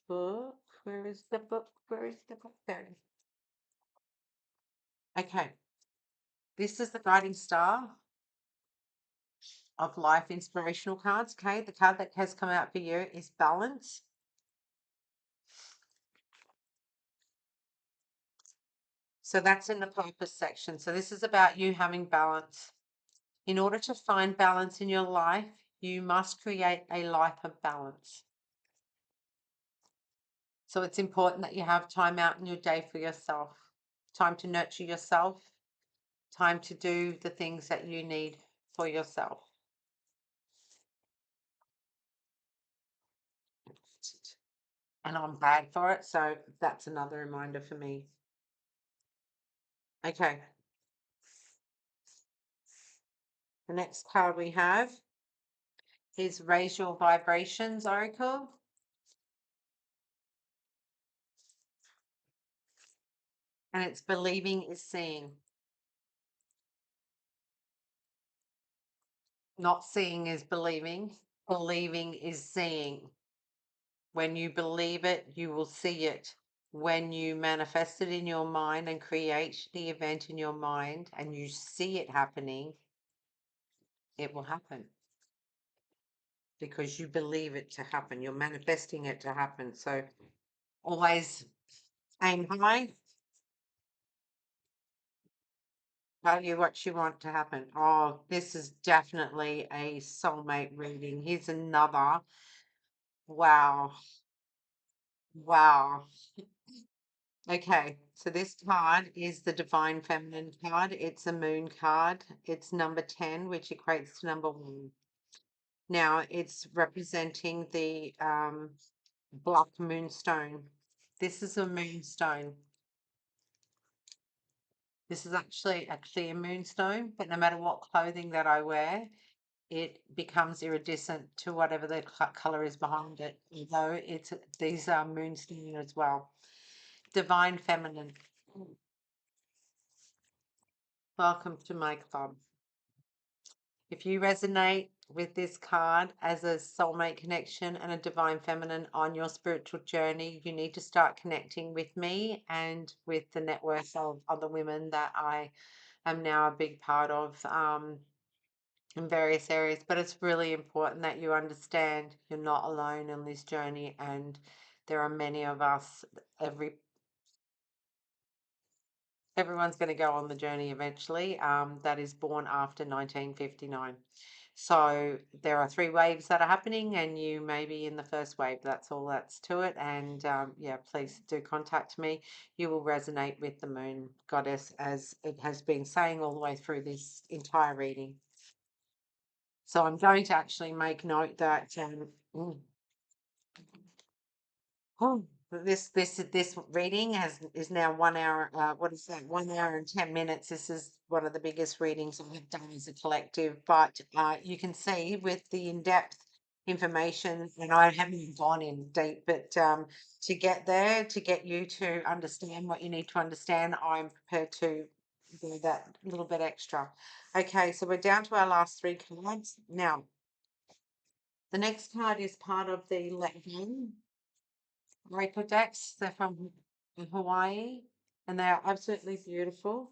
book, where is the book? Where is the book? There it is. Okay, this is the guiding star of life inspirational cards. Okay, the card that has come out for you is balance. So that's in the purpose section. So this is about you having balance. In order to find balance in your life, you must create a life of balance. So it's important that you have time out in your day for yourself, time to nurture yourself, time to do the things that you need for yourself. And I'm bad for it, so that's another reminder for me. Okay. The next card we have is Raise Your Vibrations Oracle. And it's believing is seeing. Not seeing is believing. Believing is seeing. When you believe it, you will see it. When you manifest it in your mind and create the event in your mind and you see it happening, it will happen because you believe it to happen. You're manifesting it to happen. So always aim high, value what you want to happen. Oh, this is definitely a soulmate reading. Here's another. Wow. Wow. Okay, so this card is the Divine Feminine card. It's a moon card. It's number 10, which equates to number 1. Now, it's representing the black moonstone. This is a moonstone. This is actually a clear moonstone, but no matter what clothing that I wear, it becomes iridescent to whatever the color is behind it, although these are moonstone as well. Divine Feminine. Welcome to my club. If you resonate with this card as a soulmate connection and a divine feminine on your spiritual journey, you need to start connecting with me and with the network of other women that I am now a big part of in various areas. But it's really important that you understand you're not alone in this journey, and there are many of us. Everyone's going to go on the journey eventually, that is born after 1959. So there are 3 waves that are happening, and you may be in the first wave. That's all that's to it. And yeah, please do contact me. You will resonate with the moon goddess, as it has been saying all the way through this entire reading. So I'm going to actually make note that oh, this reading is now 1 hour. What is that? 1 hour and 10 minutes. This is one of the biggest readings I've done as a collective. But you can see with the in-depth information, and I haven't even gone in deep, but to get there, to get you to understand what you need to understand, I'm prepared to do that little bit extra. Okay, so we're down to our last 3 cards now. The next card is part of the Let Go Oracle decks. They're from Hawaii. and they are absolutely beautiful.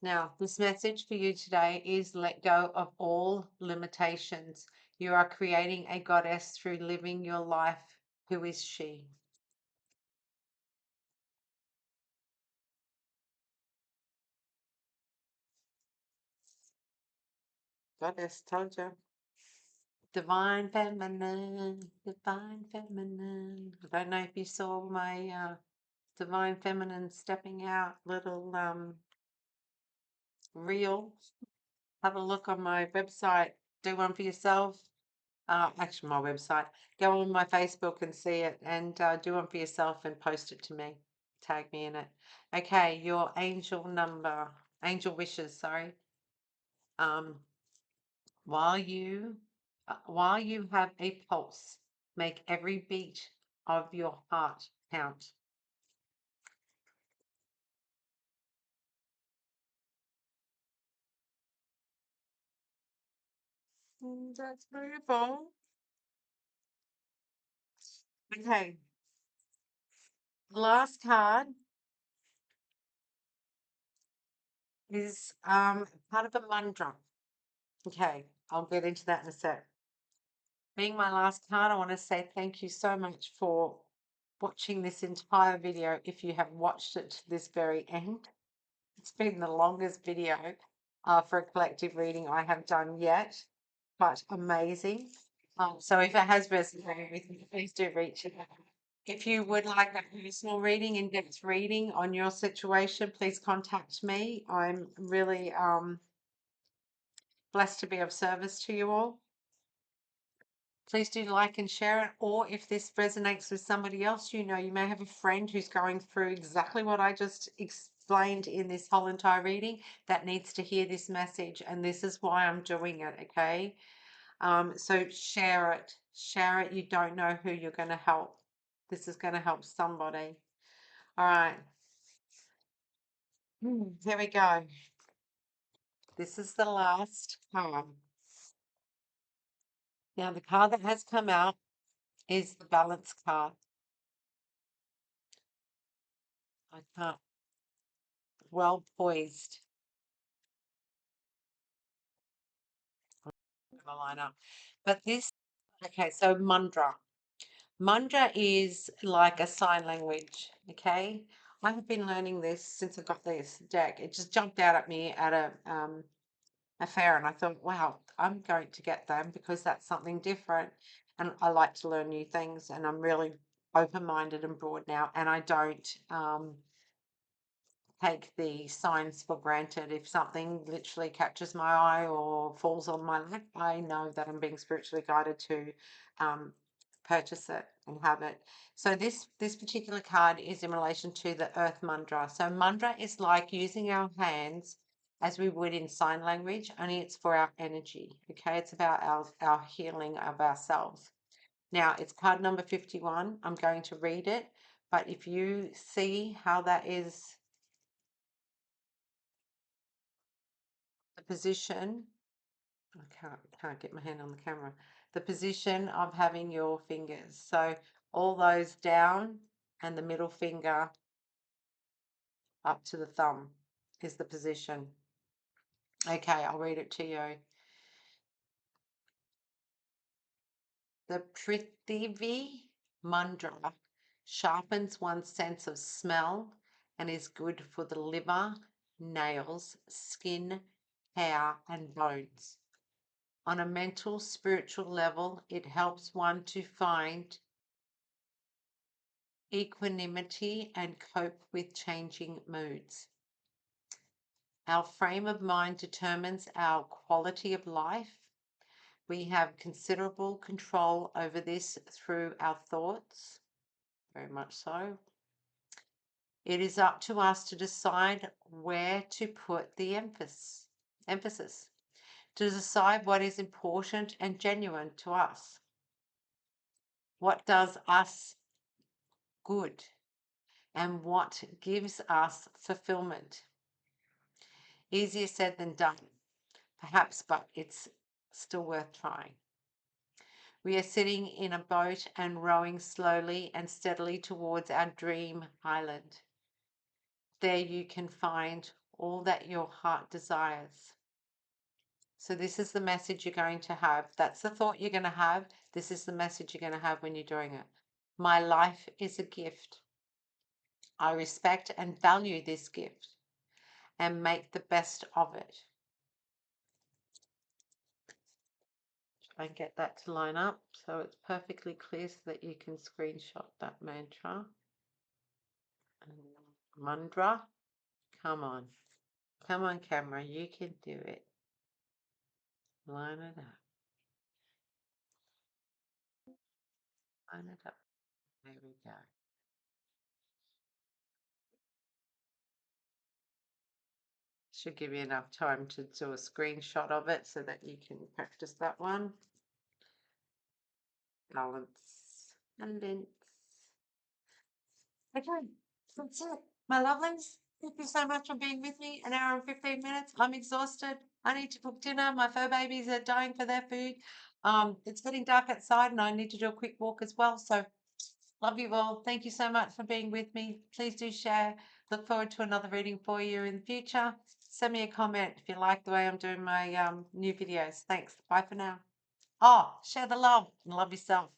Now, this message for you today is let go of all limitations. You are creating a goddess through living your life. Who is she? Goddess, told you. Divine feminine, divine feminine. I don't know if you saw my divine feminine stepping out little reel. Have a look on my website. Do one for yourself. Actually, my website. Go on my Facebook and see it, and do one for yourself and post it to me. Tag me in it. Okay, your angel wishes. Sorry. Um, while you have a pulse, make every beat of your heart count. That's beautiful. Okay, the last card is part of a mantra. Okay, I'll get into that in a sec. Being my last card, I want to say thank you so much for watching this entire video. If you have watched it to this very end, it's been the longest video for a collective reading I have done yet, but amazing. So if it has resonated with you, please do reach out. If you would like a personal reading, in-depth reading on your situation, please contact me. I'm really blessed to be of service to you all. Please do like and share it. Or if this resonates with somebody else, you know, you may have a friend who's going through exactly what I just explained in this whole entire reading that needs to hear this message. And this is why I'm doing it. Okay. So share it. Share it. You don't know who you're going to help. This is going to help somebody. All right. Here we go. This is the last card. Now, the card that has come out is the balance card. I can't. Well poised. Gonna line up. But this, okay, so mudra. Mudra is like a sign language. Okay. I have been learning this since I got this deck. It just jumped out at me at a fair, and I thought, wow, I'm going to get them because that's something different. And I like to learn new things, and I'm really open-minded and broad now, and I don't take the signs for granted. If something literally catches my eye or falls on my lap, I know that I'm being spiritually guided to um, purchase it and have it. So this particular card is in relation to the Earth Mudra. So Mudra is like using our hands as we would in sign language, only it's for our energy. Okay, it's about our healing of ourselves. Now it's card number 51. I'm going to read it, but if you see how that is the position, I can't get my hand on the camera. The position of having your fingers. So all those down and the middle finger up to the thumb is the position. Okay, I'll read it to you. The Prithvi Mudra sharpens one's sense of smell and is good for the liver, nails, skin, hair, and bones. On a mental, spiritual level, it helps one to find equanimity and cope with changing moods. Our frame of mind determines our quality of life. We have considerable control over this through our thoughts, very much so. It is up to us to decide where to put the emphasis, to decide what is important and genuine to us, what does us good, and what gives us fulfillment. Easier said than done, perhaps, but it's still worth trying. We are sitting in a boat and rowing slowly and steadily towards our dream island. there you can find all that your heart desires. So this is the message you're going to have. That's the thought you're going to have. This is the message you're going to have when you're doing it. My life is a gift. I respect and value this gift and make the best of it. Try and get that to line up so it's perfectly clear so that you can screenshot that mantra. Mandra, come on. Come on, camera, you can do it. Line it up. Line it up. There we go. Should give you enough time to do a screenshot of it so that you can practice that one. Balance and balance. Okay, that's it. My lovelies, thank you so much for being with me. An hour and 15 minutes. I'm exhausted. I need to cook dinner. My fur babies are dying for their food. It's getting dark outside and I need to do a quick walk as well. So love you all. Thank you so much for being with me. Please do share. Look forward to another reading for you in the future. Send me a comment if you like the way I'm doing my new videos. Thanks. Bye for now. Oh, share the love and love yourself.